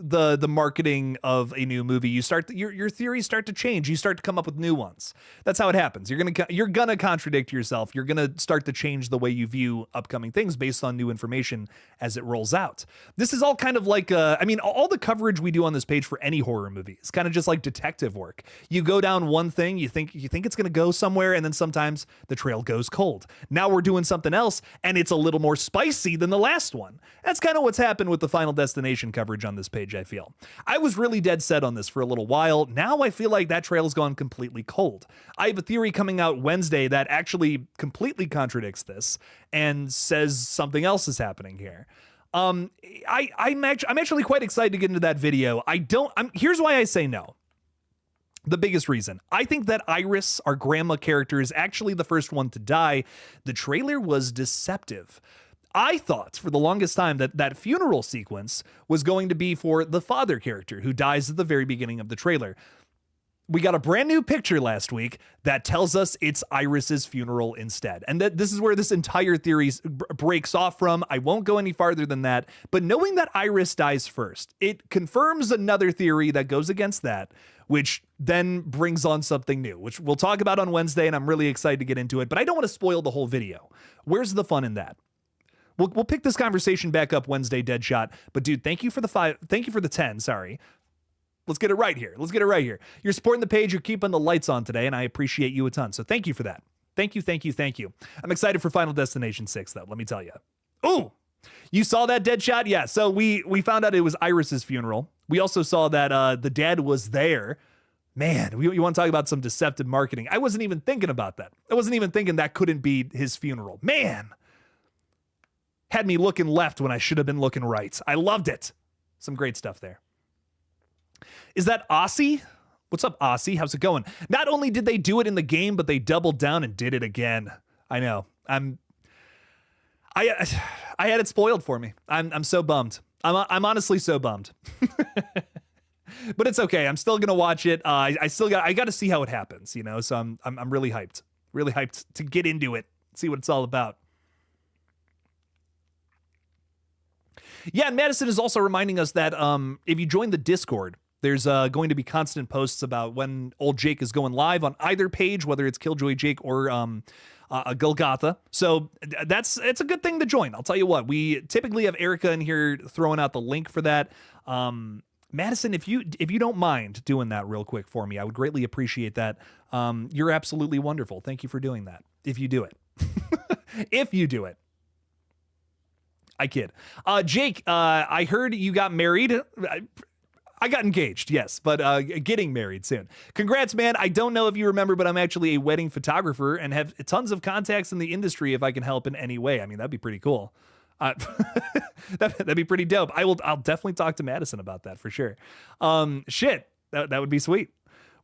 the marketing of a new movie, you start your theories start to change. You start to come up with new ones. That's how it happens. You're gonna contradict yourself. You're gonna start to change the way you view upcoming things based on new information as it rolls out. This is all kind of like all the coverage we do on this page for any horror movie is kind of just like detective work. You go down one thing, you think it's gonna go somewhere, and then sometimes the trail goes cold. Now we're doing something else, and it's a little more spicy than the last one. That's kind of what's happened with the Final Destination coverage on this page. message, I feel. I was really dead set on this for a little while. Now I feel like that trail's gone completely cold. I have a theory coming out Wednesday that actually completely contradicts this and says something else is happening here. I'm actually quite excited to get into that video. Here's why I say no. The biggest reason. I think that Iris, our grandma character, is actually the first one to die. The trailer was deceptive. I thought for the longest time that that funeral sequence was going to be for the father character who dies at the very beginning of the trailer. We got a brand new picture last week that tells us it's Iris's funeral instead. And that this is where this entire theory breaks off from. I won't go any farther than that. But knowing that Iris dies first, it confirms another theory that goes against that, which then brings on something new, which we'll talk about on Wednesday, and I'm really excited to get into it. But I don't want to spoil the whole video. Where's the fun in that? We'll pick this conversation back up Wednesday, Deadshot. But dude, thank you for the 5. Thank you for the 10. Sorry. Let's get it right here. Let's get it right here. You're supporting the page. You're keeping the lights on today, and I appreciate you a ton. So thank you for that. Thank you, thank you, thank you. I'm excited for Final Destination 6, though. Let me tell you. Ooh, you saw that, Deadshot? Yeah. So we found out it was Iris's funeral. We also saw that the dad was there. Man, you want to talk about some deceptive marketing? I wasn't even thinking about that. I wasn't even thinking that couldn't be his funeral. Man, had me looking left when I should have been looking right. I loved it. Some great stuff there. Is that Aussie? What's up, Aussie? How's it going? Not only did they do it in the game, but they doubled down and did it again. I know. I had it spoiled for me. I'm so bummed. I'm honestly so bummed. But it's okay. I'm still gonna watch it. I got to see how it happens, you know. So I'm really hyped to get into it, see what it's all about. Yeah, and Madison is also reminding us that if you join the Discord, there's going to be constant posts about when old Jake is going live on either page, whether it's KillJoy Jake or GullGotha. So it's a good thing to join. I'll tell you what, we typically have Erica in here throwing out the link for that. Madison, if you don't mind doing that real quick for me, I would greatly appreciate that. You're absolutely wonderful. Thank you for doing that. If you do it. If you do it. I kid. Jake, I heard you got married. I got engaged, yes, but getting married soon. Congrats, man. I don't know if you remember, but I'm actually a wedding photographer and have tons of contacts in the industry if I can help in any way. I mean, that'd be pretty cool. That'd be pretty dope. I'll definitely talk to Madison about that for sure. Shit, that would be sweet.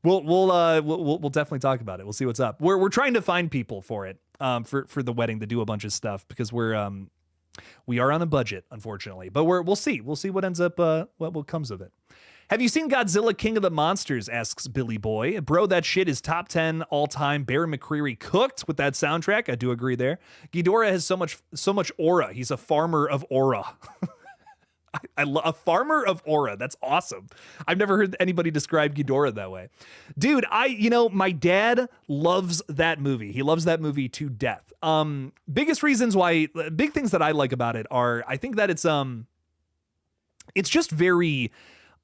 We'll definitely talk about it. We'll see what's up. We're trying to find people for it, for the wedding to do a bunch of stuff because we are on a budget, unfortunately, but we'll see. We'll see what ends up, what comes of it. Have you seen Godzilla King of the Monsters? Asks Billy Boy. Bro, that shit is top 10 all time. Bear McCreary cooked with that soundtrack. I do agree there. Ghidorah has so much aura. He's a farmer of aura. I love a farmer of aura. That's awesome. I've never heard anybody describe Ghidorah that way. Dude, my dad loves that movie. He loves that movie to death. Big things that I like about it are, I think that it's just very,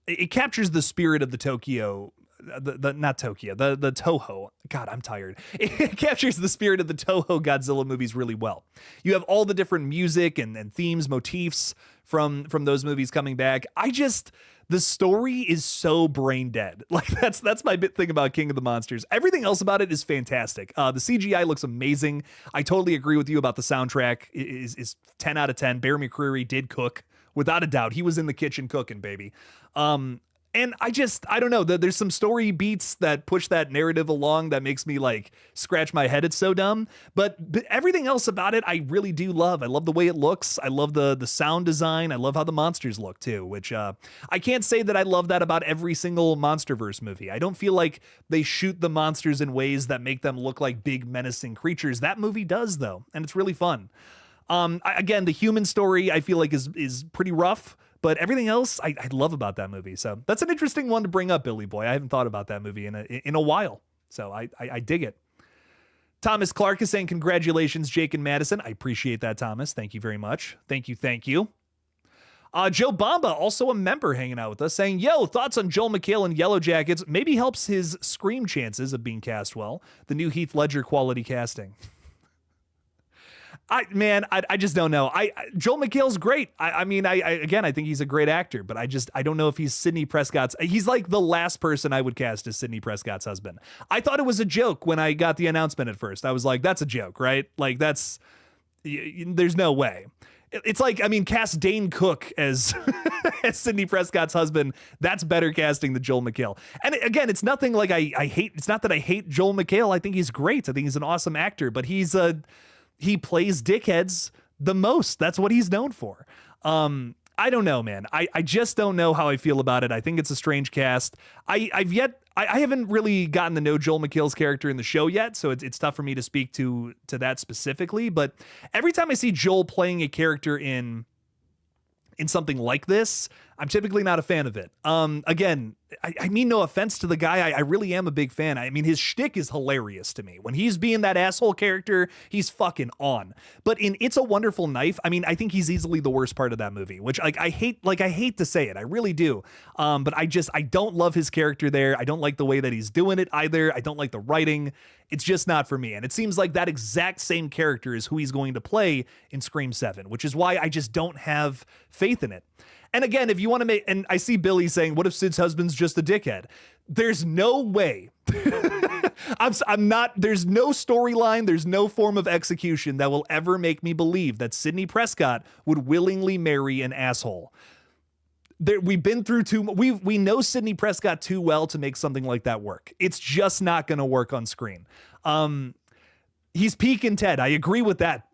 it captures the spirit of the Tokyo, not Tokyo, the Toho. God, I'm tired. It captures the spirit of the Toho Godzilla movies really well. You have all the different music and themes, motifs from those movies coming back. The story is so brain dead. Like that's my big thing about King of the Monsters. Everything else about it is fantastic. The CGI looks amazing. I totally agree with you about the soundtrack. Is 10 out of 10. Bear McCreary did cook. Without a doubt, he was in the kitchen cooking, baby. And I don't know, there's some story beats that push that narrative along that makes me like scratch my head. It's so dumb, but everything else about it, I really do love. I love the way it looks. I love the sound design. I love how the monsters look too, which I can't say that I love that about every single Monsterverse movie. I don't feel like they shoot the monsters in ways that make them look like big menacing creatures. That movie does though, and it's really fun. Again, the human story I feel like is pretty rough. But everything else I love about that movie. So that's an interesting one to bring up, Billy Boy. I haven't thought about that movie in a while. So I dig it. Thomas Clark is saying, congratulations, Jake and Madison. I appreciate that, Thomas. Thank you very much. Thank you. Joe Bamba, also a member hanging out with us, saying, yo, thoughts on Joel McHale and Yellow Jackets? Maybe helps his Scream chances of being cast well. The new Heath Ledger quality casting. I just don't know. Joel McHale's great. I mean, again, I think he's a great actor, but I don't know if he's Sidney Prescott's. He's like the last person I would cast as Sidney Prescott's husband. I thought it was a joke when I got the announcement at first. I was like, that's a joke, right? Like there's no way. It's like, I mean, cast Dane Cook as as Sidney Prescott's husband. That's better casting than Joel McHale. And again, it's nothing like I hate. It's not that I hate Joel McHale. I think he's great. I think he's an awesome actor, but he plays dickheads the most. That's what he's known for. I don't know, man. I just don't know how I feel about it. I think it's a strange cast. I haven't really gotten to know Joel McHale's character in the show yet, so it's tough for me to speak to that specifically. But every time I see Joel playing a character in something like this, I'm typically not a fan of it. Again, I mean no offense to the guy. I really am a big fan. I mean, his shtick is hilarious to me. When he's being that asshole character, he's fucking on. But in It's a Wonderful Knife, I mean, I think he's easily the worst part of that movie, which I hate to say it. I really do. But I don't love his character there. I don't like the way that he's doing it either. I don't like the writing. It's just not for me. And it seems like that exact same character is who he's going to play in Scream 7, which is why I just don't have faith in it. And again, if you want to make, and I see Billy saying, what if Sid's husband's just a dickhead? There's no way. I'm not, there's no storyline, there's no form of execution that will ever make me believe that Sidney Prescott would willingly marry an asshole. We've been through we know Sidney Prescott too well to make something like that work. It's just not going to work on screen. He's peak in Ted. I agree with that,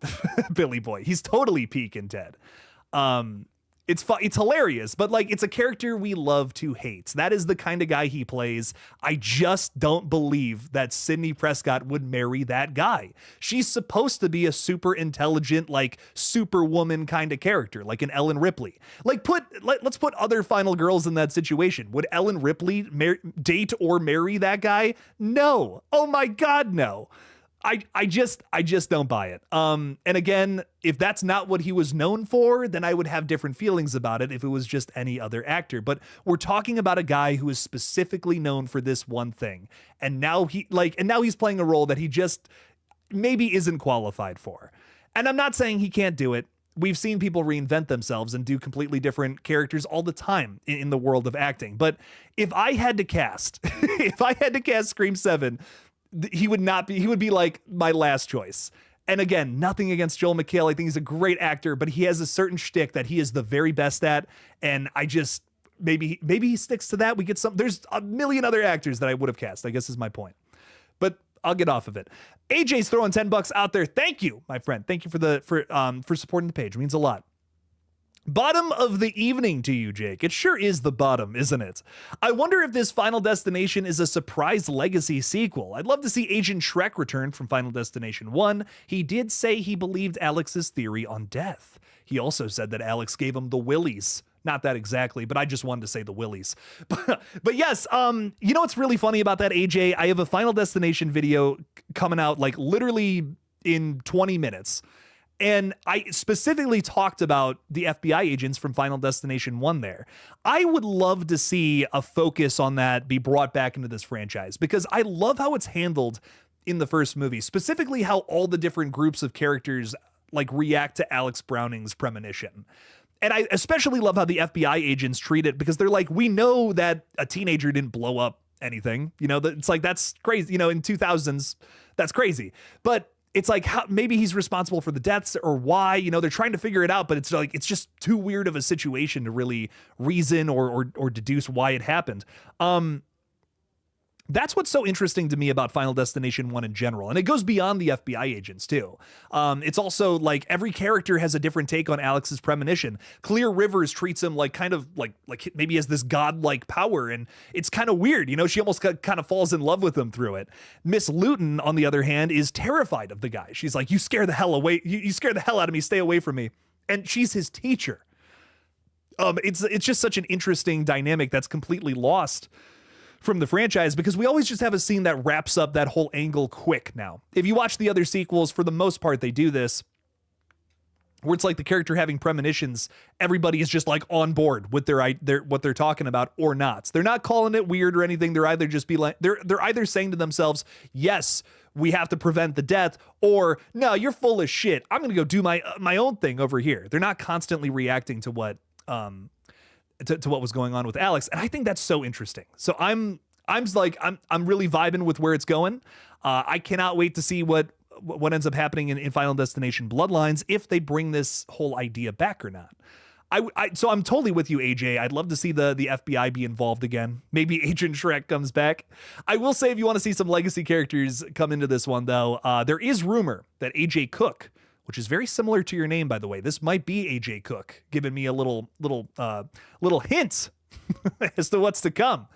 Billy Boy. He's totally peak in Ted. It's hilarious, but like, it's a character we love to hate. That is the kind of guy he plays. I just don't believe that Sidney Prescott would marry that guy. She's supposed to be a super intelligent, like superwoman kind of character, like an Ellen Ripley. Like let's put other final girls in that situation. Would Ellen Ripley date or marry that guy? No. Oh my God, no. I just don't buy it. And again, if that's not what he was known for, then I would have different feelings about it if it was just any other actor. But we're talking about a guy who is specifically known for this one thing. And now he's playing a role that he just maybe isn't qualified for. And I'm not saying he can't do it. We've seen people reinvent themselves and do completely different characters all the time in the world of acting. But if I had to cast Scream 7, he would be like my last choice. And again, nothing against Joel McHale. I think he's a great actor, but he has a certain shtick that he is the very best at. And I just, maybe he sticks to that. There's a million other actors that I would have cast, I guess is my point. But I'll get off of it. AJ's throwing $10 out there. Thank you, my friend. Thank you for supporting the page. It means a lot. Bottom of the evening to you, Jake. It sure is the bottom, isn't it? I wonder if this Final Destination is a surprise legacy sequel. I'd love to see Agent Shrek return from Final Destination 1. He did say he believed Alex's theory on death. He also said that Alex gave him the willies. Not that exactly, but I just wanted to say the willies. But yes, you know what's really funny about that, AJ? I have a Final Destination video coming out like literally in 20 minutes. And I specifically talked about the FBI agents from Final Destination 1 there. I would love to see a focus on that be brought back into this franchise, because I love how it's handled in the first movie, specifically how all the different groups of characters like react to Alex Browning's premonition. And I especially love how the FBI agents treat it, because they're like, we know that a teenager didn't blow up anything. You know, it's like, that's crazy. You know, in 2000s, that's crazy. But it's like, how, maybe he's responsible for the deaths, or why, you know, they're trying to figure it out, but it's like, it's just too weird of a situation to really reason or deduce why it happened. That's what's so interesting to me about Final Destination 1 in general. And it goes beyond the FBI agents too. It's also like every character has a different take on Alex's premonition. Clear Rivers treats him like kind of like maybe has this godlike power, and it's kind of weird. You know, she almost kind of falls in love with him through it. Miss Luton, on the other hand, is terrified of the guy. She's like, you scare the hell away. You scare the hell out of me. Stay away from me. And she's his teacher. It's just such an interesting dynamic that's completely lost from the franchise, because we always just have a scene that wraps up that whole angle quick now. If you watch the other sequels, for the most part, they do this, where it's like the character having premonitions, everybody is just like on board with their what they're talking about or not. They're not calling it weird or anything. They're either just they're either saying to themselves, yes, we have to prevent the death, or no, you're full of shit, I'm gonna go do my own thing over here. They're not constantly reacting to what to what was going on with Alex, and I think that's so interesting. So I'm really vibing with where it's going. I cannot wait to see what ends up happening in Final Destination Bloodlines, if they bring this whole idea back or not. So I'm totally with you, AJ. I'd love to see the FBI be involved again. Maybe Agent Shrek comes back. I will say, if you want to see some legacy characters come into this one, though, there is rumor that AJ Cook, which is very similar to your name, by the way, this might be AJ Cook, giving me a little hint as to what's to come.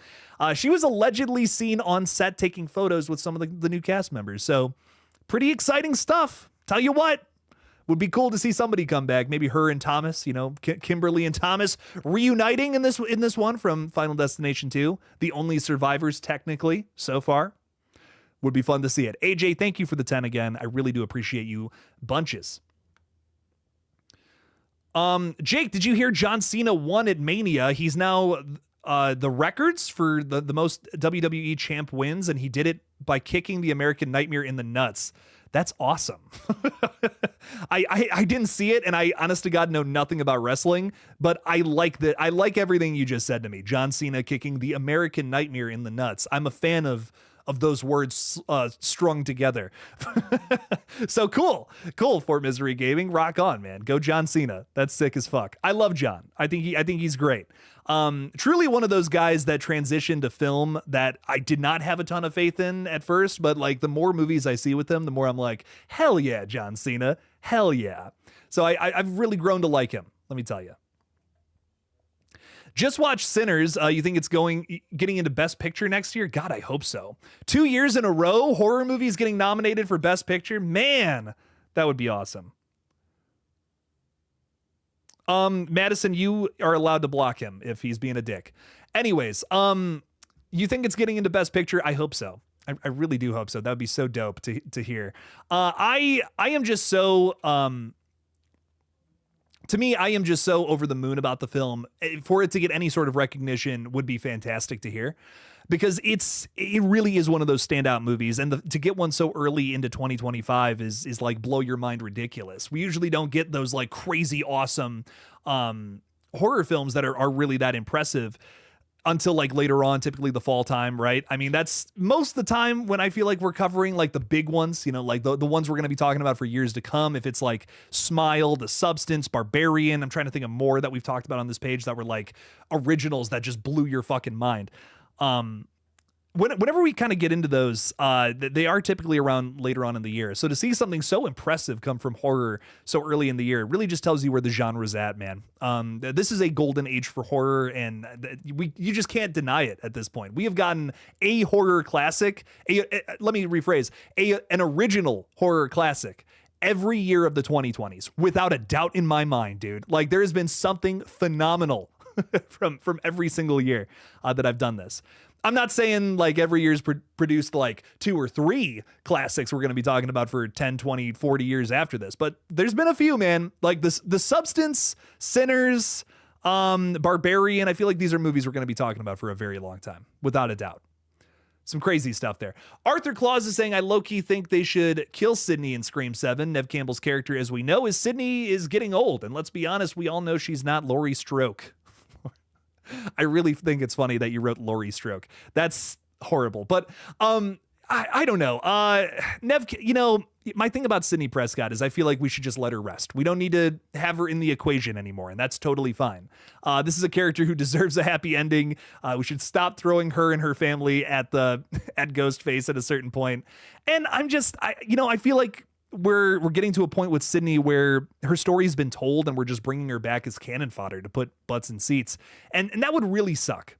She was allegedly seen on set taking photos with some of the new cast members. So pretty exciting stuff. Tell you what, would be cool to see somebody come back. Maybe her and Thomas, Kimberly and Thomas reuniting in this one from Final Destination 2. The only survivors technically so far. Would be fun to see it. AJ, thank you for the 10 again. I really do appreciate you bunches. Jake, did you hear John Cena won at Mania? He's now the records for the most WWE champ wins, and he did it by kicking the American Nightmare in the nuts. That's awesome. I didn't see it, and I honest to God know nothing about wrestling, but I like that. I like everything you just said to me. John Cena kicking the American Nightmare in the nuts. I'm a fan of those words strung together. So cool for Misery Gaming. Rock on, man. Go John Cena. That's sick as fuck. I love John. I think he's great. Truly one of those guys that transitioned to film that I did not have a ton of faith in at first, but like the more movies I see with him, the more I'm like, hell yeah, John Cena. Hell yeah. So I've really grown to like him. Let me tell you. Just watch Sinners. You think it's getting into Best Picture next year? God, I hope so. 2 years in a row, horror movies getting nominated for Best Picture. Man, that would be awesome. Madison, you are allowed to block him if he's being a dick. Anyways, you think it's getting into Best Picture? I hope so. I really do hope so. That would be so dope to hear. I am just so to me, I am just so over the moon about the film. For it to get any sort of recognition would be fantastic to hear, because it really is one of those standout movies, and to get one so early into 2025 is like blow your mind ridiculous. We usually don't get those like crazy awesome horror films that are really that impressive until like later on, typically the fall time, right? I mean, that's most of the time when I feel like we're covering like the big ones, like the ones we're going to be talking about for years to come. If it's like Smile, The Substance, Barbarian, I'm trying to think of more that we've talked about on this page that were like originals that just blew your fucking mind. Whenever we kind of get into those, they are typically around later on in the year. So to see something so impressive come from horror so early in the year really just tells you where the genre's at, man. This is a golden age for horror, and you just can't deny it at this point. We have gotten a horror classic. Let me rephrase, an original horror classic every year of the 2020s, without a doubt in my mind, dude. Like, there has been something phenomenal from every single year that I've done this. I'm not saying like every year's produced like 2 or 3 classics we're going to be talking about for 10, 20, 40 years after this, but there's been a few, man. Like The Substance, Sinners, Barbarian. I feel like these are movies we're going to be talking about for a very long time, without a doubt. Some crazy stuff there. Arthur Claus is saying, I low-key think they should kill Sydney in Scream 7. Nev Campbell's character, as we know, is Sydney is getting old, and let's be honest, we all know she's not Laurie Strode. I really think it's funny that you wrote Laurie Strode. That's horrible. But I don't know. Nev, my thing about Sydney Prescott is I feel like we should just let her rest. We don't need to have her in the equation anymore, and that's totally fine. This is a character who deserves a happy ending. We should stop throwing her and her family at Ghostface at a certain point. And I feel like we're getting to a point with Sydney where her story's been told and we're just bringing her back as cannon fodder to put butts in seats. And that would really suck.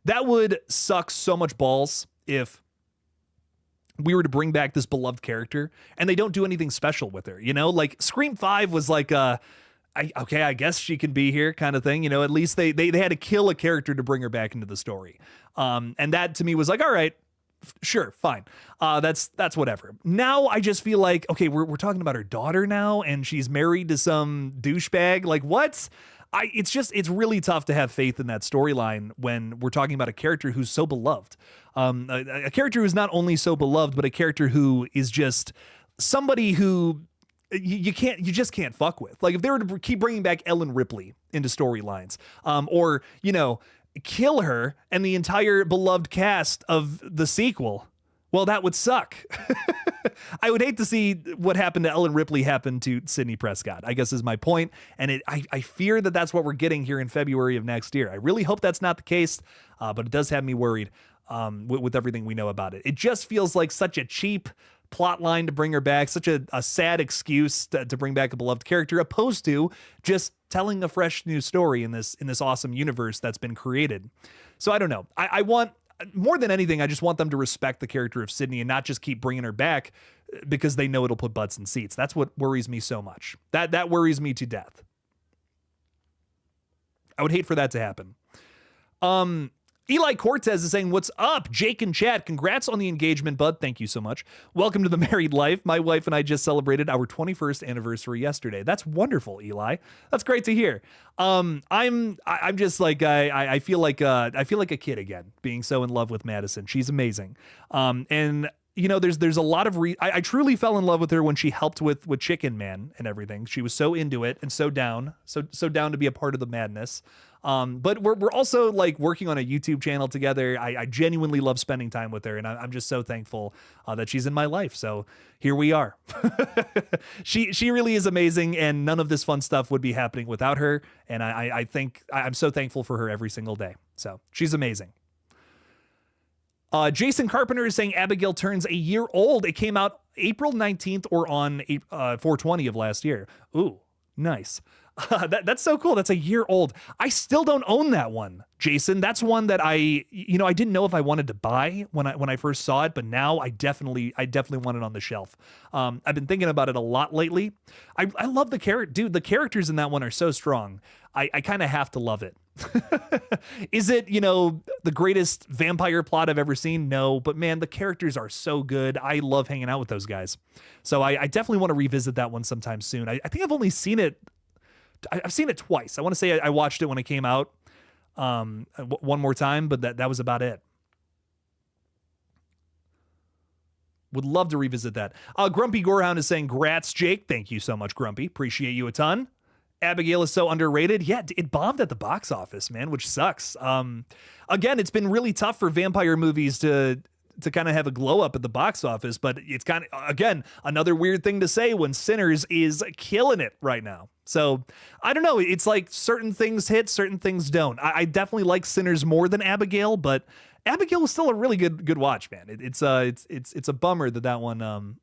That would suck so much balls if we were to bring back this beloved character and they don't do anything special with her, like Scream 5 was like, I guess she can be here kind of thing. At least they had to kill a character to bring her back into the story. And that to me was like, all right, sure, fine. That's whatever. Now I just feel like, okay, we're talking about her daughter now, and she's married to some douchebag. Like, what? It's really tough to have faith in that storyline when we're talking about a character who's so beloved. A character who's not only so beloved, but a character who is just somebody who you just can't fuck with. Like if they were to keep bringing back Ellen Ripley into storylines, or kill her and the entire beloved cast of the sequel, well, that would suck. I would hate to see what happened to Ellen Ripley happen to Sidney Prescott, I guess is my point. And I fear that that's what we're getting here in February of next year. I really hope that's not the case, but it does have me worried with everything we know about it. It just feels like such a cheap plot line to bring her back, such a sad excuse to bring back a beloved character, opposed to just telling a fresh new story in this awesome universe that's been created. So I don't know. I want, more than anything, I just want them to respect the character of Sydney and not just keep bringing her back because they know it'll put butts in seats. That's what worries me so much. That worries me to death. I would hate for that to happen. Eli Cortez is saying, what's up, Jake and chat? Congrats on the engagement, bud. Thank you so much. Welcome to the married life. My wife and I just celebrated our 21st anniversary yesterday. That's wonderful, Eli. That's great to hear. I'm just like, I feel like a kid again, being so in love with Madison. She's amazing. And there's a lot of I truly fell in love with her when she helped with Chicken Man and everything. She was so into it and so down to be a part of the madness. But we're also like working on a YouTube channel together. I genuinely love spending time with her, and I'm just so thankful that she's in my life. So here we are. She really is amazing, and none of this fun stuff would be happening without her. And I think I'm so thankful for her every single day. So she's amazing. Jason Carpenter is saying Abigail turns a year old. It came out April 19th or on 4/20 of last year. Ooh, nice. That's so cool. That's a year old. I still don't own that one, Jason. That's one that I didn't know if I wanted to buy when I first saw it, but now I definitely want it on the shelf. I've been thinking about it a lot lately. I love the character, dude. The characters in that one are so strong. I kind of have to love it. Is it, the greatest vampire plot I've ever seen? No, but man, the characters are so good. I love hanging out with those guys. So I definitely want to revisit that one sometime soon. I think I've only seen it. I've seen it twice. I want to say I watched it when it came out one more time, but that was about it. Would love to revisit that. Grumpy Gorehound is saying, "Grats, Jake." Thank you so much, Grumpy. Appreciate you a ton. Abigail is so underrated. Yeah, it bombed at the box office, man, which sucks. Again, it's been really tough for vampire movies to kind of have a glow up at the box office, but it's kind of, again, another weird thing to say when Sinners is killing it right now. So I don't know. It's like certain things hit, certain things don't. I definitely like Sinners more than Abigail, but Abigail was still a really good watch, man. It's a bummer that one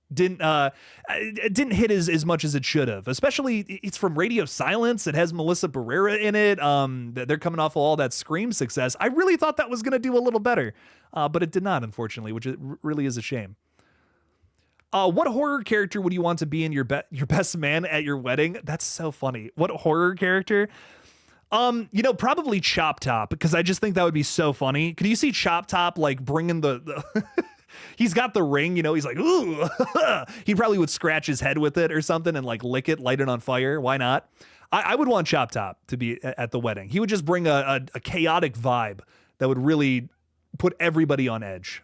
it didn't hit as much as it should have. Especially, it's from Radio Silence. It has Melissa Barrera in it. They're coming off of all that Scream success. I really thought that was going to do a little better, but it did not, unfortunately, which it really is a shame. What horror character would you want to be in your best man at your wedding? That's so funny. What horror character? Probably Chop Top, because I just think that would be so funny. Could you see Chop Top like bringing the he's got the ring, he's like, ooh, he probably would scratch his head with it or something and like lick it, light it on fire. Why not? I would want Chop Top to be at the wedding. He would just bring a chaotic vibe that would really put everybody on edge.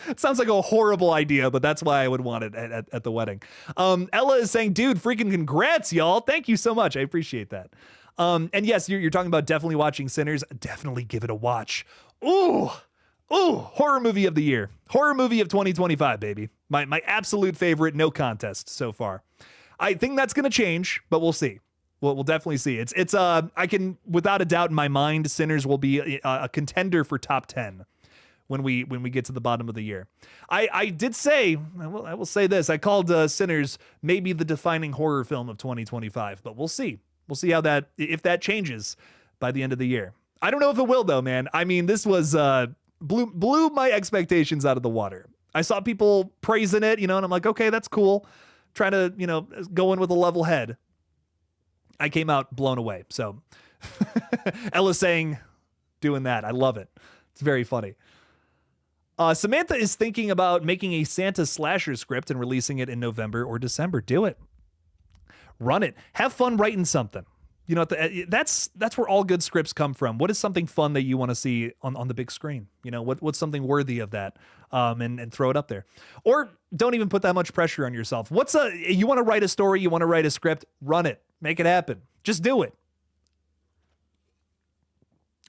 It sounds like a horrible idea, but that's why I would want it at the wedding. Ella is saying, dude, freaking congrats, y'all. Thank you so much. I appreciate that. And yes, you're talking about definitely watching Sinners. Definitely give it a watch. Ooh, horror movie of the year. Horror movie of 2025, baby. My absolute favorite, no contest so far. I think that's going to change, but we'll see. We'll definitely see. It's I can, without a doubt in my mind, Sinners will be a contender for top 10. When we get to the bottom of the year. I did say, I will say this, I called Sinners maybe the defining horror film of 2025, but we'll see. We'll see if that changes by the end of the year. I don't know if it will though, man. I mean, this was blew my expectations out of the water. I saw people praising it, and I'm like, okay, that's cool. Trying to, go in with a level head. I came out blown away. So Ella's saying, doing that. I love it. It's very funny. Samantha is thinking about making a Santa slasher script and releasing it in November or December. Do it. Run it. Have fun writing something. You know, that's where all good scripts come from. What is something fun that you want to see on the big screen? You know, what's something worthy of that? And throw it up there. Or don't even put that much pressure on yourself. You want to write a story, you want to write a script, run it, make it happen. Just do it.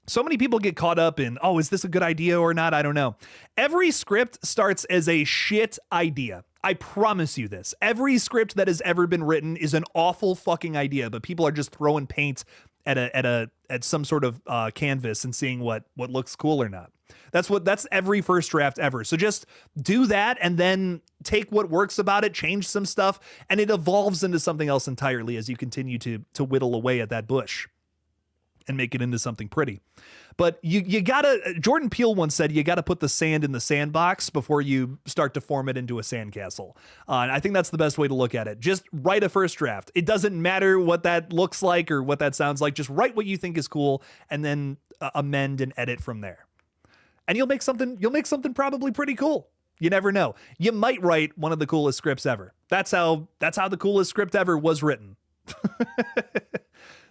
So many people get caught up in, oh, is this a good idea or not? I don't know. Every script starts as a shit idea. I promise you this. Every script that has ever been written is an awful fucking idea, but people are just throwing paint at some sort of canvas and seeing what looks cool or not. That's every first draft ever. So just do that and then take what works about it, change some stuff, and it evolves into something else entirely as you continue to whittle away at that bush and make it into something pretty. But you gotta, Jordan Peele once said, you gotta put the sand in the sandbox before you start to form it into a sandcastle. And I think that's the best way to look at it. Just write a first draft. It doesn't matter what that looks like or what that sounds like. Just write what you think is cool and then amend and edit from there. And you'll make something probably pretty cool. You never know. You might write one of the coolest scripts ever. That's how the coolest script ever was written.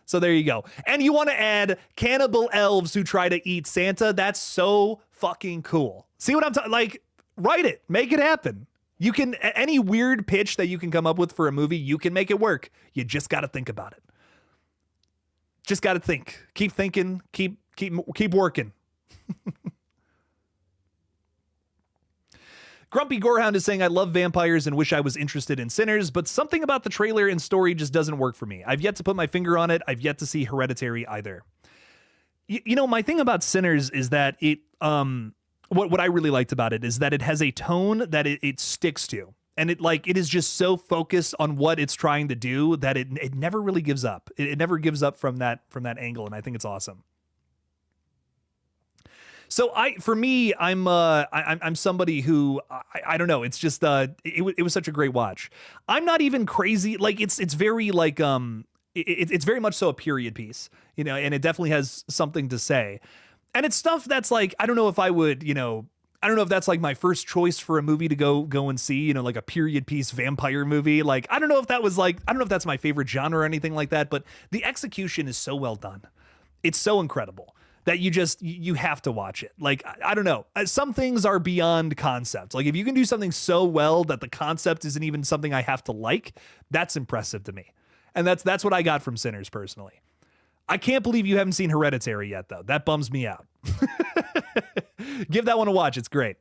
So there you go. And you want to add cannibal elves who try to eat Santa. That's so fucking cool. See what I'm talking? Like, write it, make it happen. You can, any weird pitch that you can come up with for a movie, you can make it work. You just got to think about it. Just got to think. Keep thinking. Keep working. Grumpy Gorehound is saying, I love vampires and wish I was interested in Sinners, but something about the trailer and story just doesn't work for me. I've yet to put my finger on it. I've yet to see Hereditary either. You know, my thing about Sinners is that it, what I really liked about it is that it has a tone that it sticks to. And it is just so focused on what it's trying to do that it never really gives up. It never gives up from that angle. And I think it's awesome. So for me, I'm somebody who I don't know. It's just it was such a great watch. I'm not even crazy. Like it's very like it's very much so a period piece, you know, and it definitely has something to say. And it's stuff that's like, I don't know if I would, you know, I don't know if that's like my first choice for a movie to go and see, you know, like a period piece vampire movie. Like, I don't know if that's my favorite genre or anything like that, but the execution is so well done. It's so incredible that you have to watch it. Like, I don't know. Some things are beyond concept. Like if you can do something so well that the concept isn't even something I have to like, that's impressive to me. And that's what I got from Sinners personally. I can't believe you haven't seen Hereditary yet though. That bums me out. Give that one a watch. It's great.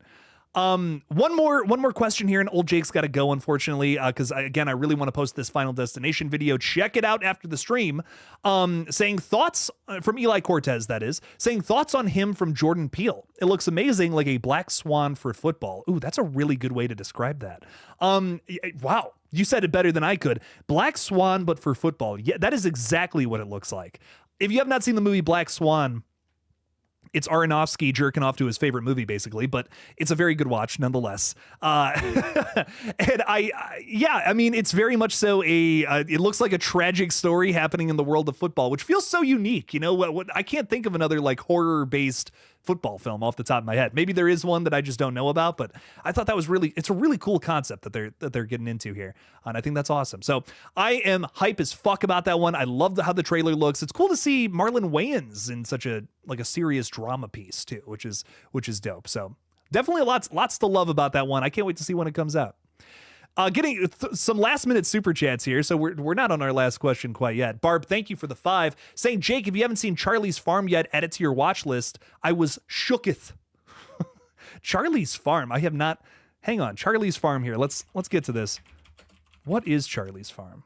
One more question here, and old Jake's got to go, unfortunately, because again, I really want to post this Final Destination video. Check it out after the stream. Saying thoughts from Eli Cortez, that is, saying thoughts on him from Jordan Peele. It looks amazing, like a black swan for football. Ooh, that's a really good way to describe that. Wow, you said it better than I could. Black Swan, but for football. Yeah, that is exactly what it looks like. If you have not seen the movie Black Swan, it's Aronofsky jerking off to his favorite movie, basically, but it's a very good watch nonetheless. And I mean, it's very much so it looks like a tragic story happening in the world of football, which feels so unique. You know, I can't think of another like horror-based football film off the top of my head. Maybe there is one that I just don't know about, but I thought it's a really cool concept that they're getting into here. And I think that's awesome. So I am hype as fuck about that one. I love how the trailer looks. It's cool to see Marlon Wayans in such a serious drama piece too, which is dope. So definitely lots to love about that one. I can't wait to see when it comes out. Getting some last minute super chats here. So we're not on our last question quite yet. Barb, thank you for the 5. Saying, Jake, if you haven't seen Charlie's Farm yet, add it to your watch list. I was shooketh. Charlie's Farm. I have not. Hang on. Charlie's Farm here. Let's get to this. What is Charlie's Farm?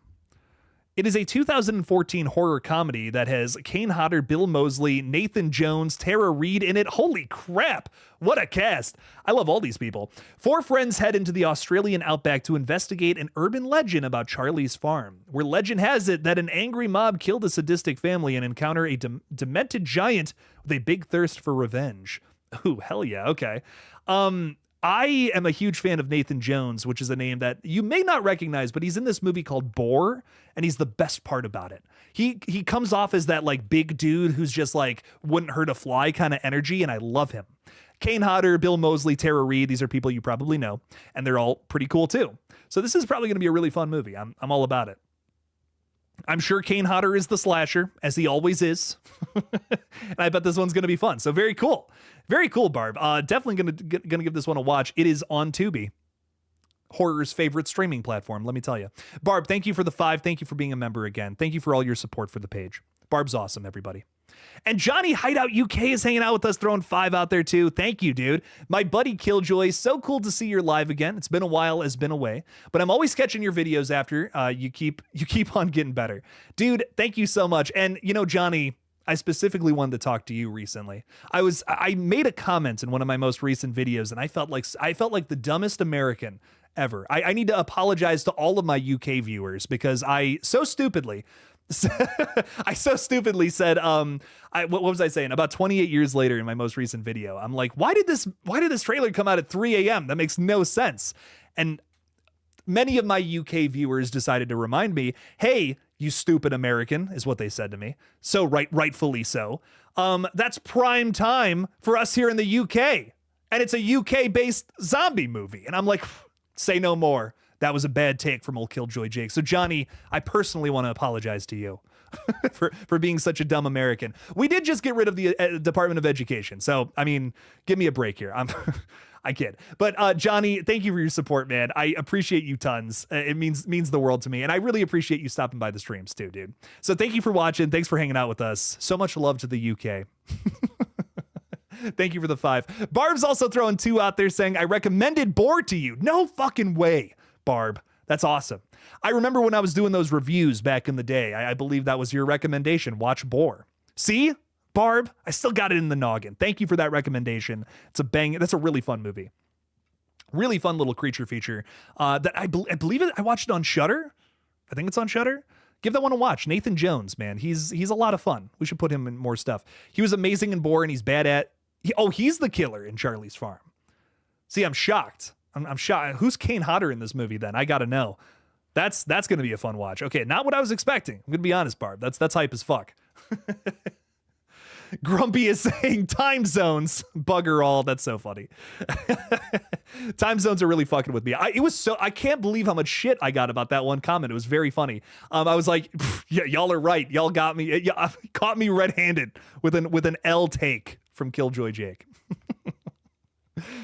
It is a 2014 horror comedy that has Kane Hodder, Bill Moseley, Nathan Jones, Tara Reid in it. Holy crap. What a cast. I love all these people. 4 friends head into the Australian outback to investigate an urban legend about Charlie's Farm, where legend has it that an angry mob killed a sadistic family and encounter a demented giant with a big thirst for revenge. Ooh, hell yeah. Okay. I am a huge fan of Nathan Jones, which is a name that you may not recognize, but he's in this movie called Boar, and he's the best part about it. He comes off as that like big dude who's just like wouldn't hurt a fly kind of energy, and I love him. Kane Hodder, Bill Moseley, Tara Reid, these are people you probably know, and they're all pretty cool too. So this is probably going to be a really fun movie. I'm all about it. I'm sure Kane Hodder is the slasher, as he always is. And I bet this one's going to be fun. So very cool. Very cool, Barb. Definitely gonna give this one a watch. It is on Tubi, horror's favorite streaming platform, let me tell you. Barb, thank you for the 5. Thank you for being a member again. Thank you for all your support for the page. Barb's awesome, everybody. And Johnny Hideout UK is hanging out with us, throwing 5 out there too. Thank you, dude. My buddy KillJoy, so cool to see you're live again. It's been a while, has been away, but I'm always catching your videos after. You keep on getting better. Dude, thank you so much. And you know, Johnny, I specifically wanted to talk to you recently. I made a comment in one of my most recent videos, and I felt like the dumbest American ever. I need to apologize to all of my UK viewers because I so stupidly said, what was I saying? About 28 years later in my most recent video, I'm like, why did this trailer come out at 3 a.m.? That makes no sense. And many of my UK viewers decided to remind me, hey, you stupid American, is what they said to me. So rightfully so. That's prime time for us here in the UK. And it's a UK-based zombie movie. And I'm like, say no more. That was a bad take from old KillJoy Jake. So Johnny, I personally want to apologize to you for being such a dumb American. We did just get rid of the Department of Education. So, I mean, give me a break here. I kid. But Johnny, thank you for your support, man. I appreciate you tons. It means the world to me. And I really appreciate you stopping by the streams too, dude. So thank you for watching. Thanks for hanging out with us. So much love to the UK. Thank you for the 5. Barb's also throwing 2 out there saying, I recommended Boar to you. No fucking way, Barb. That's awesome. I remember when I was doing those reviews back in the day. I believe that was your recommendation. Watch Boar. See? Barb, I still got it in the noggin. Thank you for that recommendation. It's a bang. That's a really fun movie. Really fun little creature feature. That I believe it. I watched it on Shudder. I think it's on Shudder. Give that one a watch. Nathan Jones, man. He's a lot of fun. We should put him in more stuff. He was amazing in Boar, and he's bad at. He's the killer in Charlie's Farm. See, I'm shocked. I'm shocked. Who's Kane Hodder in this movie then? I gotta know. That's gonna be a fun watch. Okay, not what I was expecting. I'm gonna be honest, Barb. That's hype as fuck. Grumpy is saying time zones, bugger all. That's so funny. Time zones are really fucking with me. I can't believe how much shit I got about that one comment. It was very funny. I was like, yeah, y'all are right. Y'all got me. Caught me red-handed with an L take from KillJoy Jake.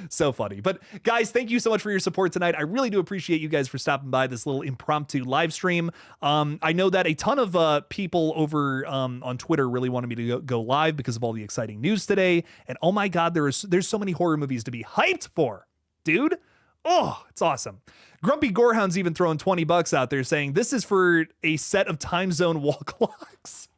So funny. But guys, thank you so much for your support tonight. I really do appreciate you guys for stopping by this little impromptu live stream. I know that a ton of people over on Twitter really wanted me to go live because of all the exciting news today. And oh my God, there's so many horror movies to be hyped for, dude. Oh, it's awesome. Grumpy Gorehound's even throwing $20 out there saying this is for a set of time zone wall clocks.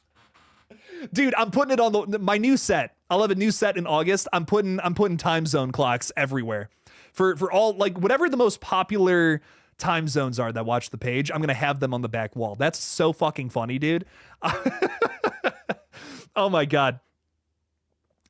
Dude, I'm putting it on my new set. I'll have a new set in August. I'm putting time zone clocks everywhere for all, like, whatever the most popular time zones are that watch the page. I'm gonna have them on the back wall. That's so fucking funny, dude. Oh my God.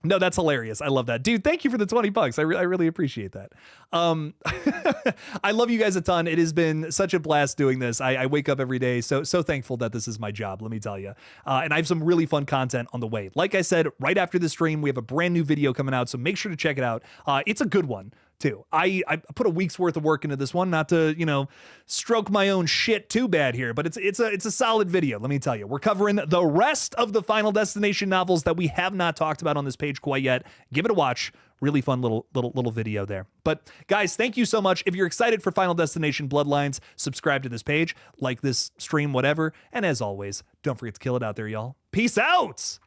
No, that's hilarious. I love that. Dude, thank you for the $20. I really appreciate that. I love you guys a ton. It has been such a blast doing this. I wake up every day so thankful that this is my job, let me tell you. And I have some really fun content on the way. Like I said, right after the stream, we have a brand new video coming out, so make sure to check it out. It's a good one too. I put a week's worth of work into this one, not to, you know, stroke my own shit too bad here, but it's a solid video, let me tell you. We're covering the rest of the Final Destination novels that we have not talked about on this page quite yet. Give it a watch. Really fun little video there. But guys, thank you so much. If you're excited for Final Destination Bloodlines, subscribe to this page, like this stream, whatever. And as always, don't forget to kill it out there, y'all. Peace out.